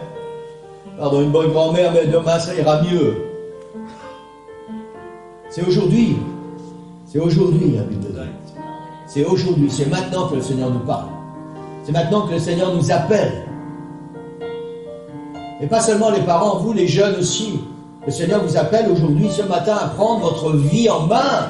Pardon, une bonne grand-mère, mais demain ça ira mieux. C'est aujourd'hui. C'est aujourd'hui, la Bible dit. C'est aujourd'hui, c'est maintenant que le Seigneur nous parle. C'est maintenant que le Seigneur nous appelle. Et pas seulement les parents, vous les jeunes aussi. Le Seigneur vous appelle aujourd'hui, ce matin, à prendre votre vie en main.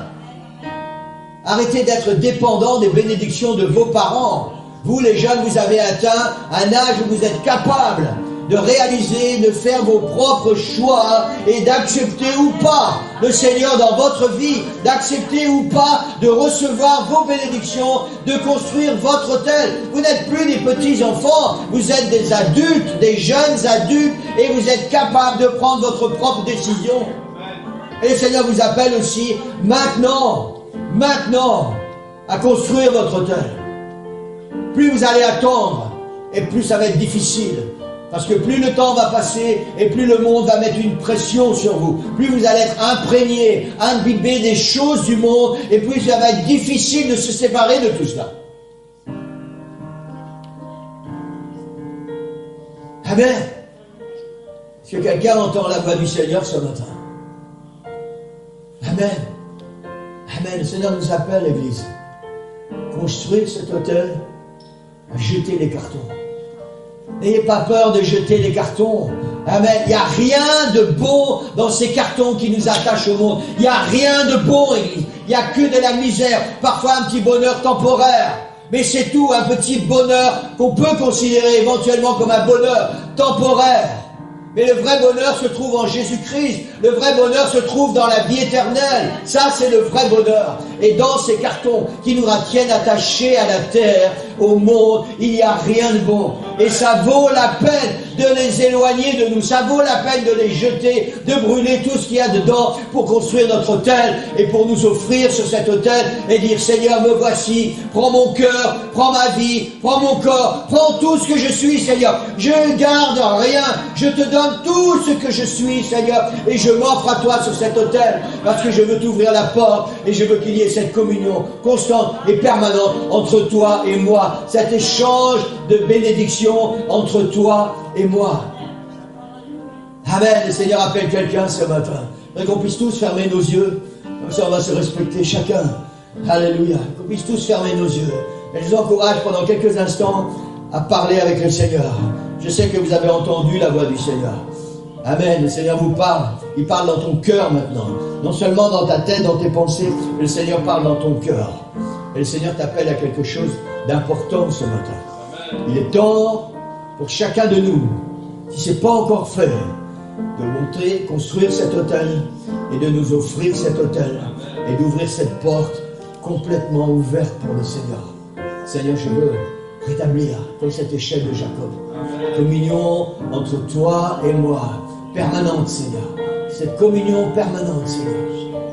Arrêtez d'être dépendant des bénédictions de vos parents. Vous les jeunes, vous avez atteint un âge où vous êtes capable de réaliser, de faire vos propres choix et d'accepter ou pas le Seigneur dans votre vie, d'accepter ou pas de recevoir vos bénédictions, de construire votre hôtel. Vous n'êtes plus des petits enfants, vous êtes des adultes, des jeunes adultes, et vous êtes capables de prendre votre propre décision. Et le Seigneur vous appelle aussi maintenant, à construire votre hôtel. Plus vous allez attendre, et plus ça va être difficile. Parce que plus le temps va passer et plus le monde va mettre une pression sur vous. Plus vous allez être imprégné, imbibé des choses du monde et plus ça va être difficile de se séparer de tout cela. Amen. Est-ce que quelqu'un entend la voix du Seigneur ce matin? Amen. Amen. Le Seigneur nous appelle, l'Église. Construire cet hôtel, à jeter les cartons. N'ayez pas peur de jeter les cartons. Amen. Il n'y a rien de bon dans ces cartons qui nous attachent au monde. Il n'y a rien de bon, Église. Il n'y a que de la misère. Parfois un petit bonheur temporaire. Mais c'est tout, un petit bonheur qu'on peut considérer éventuellement comme un bonheur temporaire. Mais le vrai bonheur se trouve en Jésus-Christ. Le vrai bonheur se trouve dans la vie éternelle. Ça, c'est le vrai bonheur. Et dans ces cartons qui nous retiennent attachés à la terre, au monde, il n'y a rien de bon. Et ça vaut la peine de les éloigner de nous. Ça vaut la peine de les jeter, de brûler tout ce qu'il y a dedans pour construire notre hôtel et pour nous offrir sur cet hôtel et dire, Seigneur, me voici, prends mon cœur, prends ma vie, prends mon corps, prends tout ce que je suis, Seigneur. Je ne garde rien, je te donne tout ce que je suis, Seigneur, et je m'offre à toi sur cet hôtel parce que je veux t'ouvrir la porte et je veux qu'il y ait cette communion constante et permanente entre toi et moi, cet échange de bénédictions entre toi et moi. Amen. Le Seigneur appelle quelqu'un ce matin. Qu'on puisse tous fermer nos yeux. Comme ça, on va se respecter chacun. Alléluia. Qu'on puisse tous fermer nos yeux. Et je vous encourage pendant quelques instants à parler avec le Seigneur. Je sais que vous avez entendu la voix du Seigneur. Amen. Le Seigneur vous parle. Il parle dans ton cœur maintenant. Non seulement dans ta tête, dans tes pensées, mais le Seigneur parle dans ton cœur. Et le Seigneur t'appelle à quelque chose d'important ce matin. Amen. Il est temps pour chacun de nous, si ce n'est pas encore fait, de monter, construire cet hôtel et de nous offrir cet hôtel et d'ouvrir cette porte complètement ouverte pour le Seigneur. Seigneur, je veux rétablir comme cette échelle de Jacob. Amen. Communion entre toi et moi, permanente, Seigneur. Cette communion permanente, Seigneur.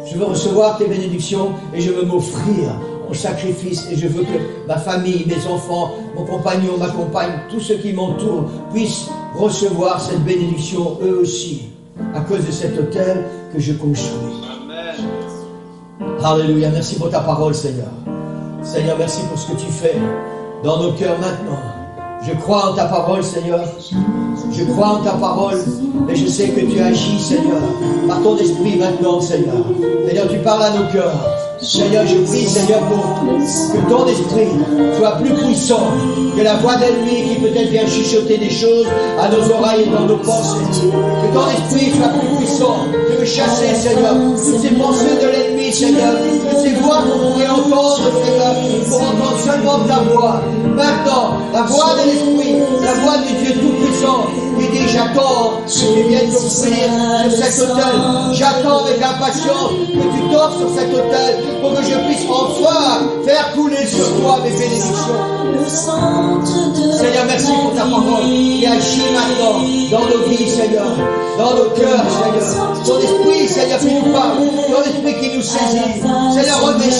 Je veux recevoir tes bénédictions et je veux m'offrir en sacrifice et je veux que ma famille, mes enfants, mon compagnon, ma compagne, tous ceux qui m'entourent puissent recevoir cette bénédiction eux aussi à cause de cet hôtel que je construis. Amen. Alléluia. Merci pour ta parole, Seigneur. Seigneur, merci pour ce que tu fais dans nos cœurs maintenant. Je crois en ta parole, Seigneur. Je crois en ta parole. Et je sais que tu agis, Seigneur, par ton esprit maintenant, Seigneur. Seigneur, tu parles à nos cœurs. Seigneur, je prie, Seigneur, pour que ton esprit soit plus puissant que la voix d'ennemi qui peut-être vient chuchoter des choses à nos oreilles et dans nos pensées. Que ton esprit soit plus puissant. Je veux chasser, Seigneur, toutes ces pensées de l'ennemi, Seigneur, toutes ces voix qu'on pourrait entendre, Seigneur, pour entendre seulement ta voix. Maintenant, la voix de l'esprit, la voix du Dieu Tout-Puissant, qui dit, j'attends que tu viennes t'offrir sur cet hôtel. J'attends avec patience que tu t'offres sur cet autel pour que je puisse enfin faire couler sur toi mes bénédictions. Seigneur, merci pour ta parole qui agit maintenant dans nos vies, Seigneur, dans nos cœurs, Seigneur. Ton esprit, Seigneur, qui nous parle, ton esprit qui nous saisit. Seigneur, remets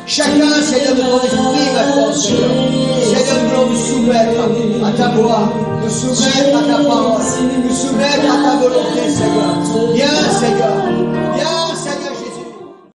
chacun, Seigneur, de ton esprit maintenant, Seigneur. Seigneur, nous voulons nous soumettre à ta voix, nous soumettre à ta parole, nous soumettre à ta volonté, Seigneur. Viens, Seigneur, viens.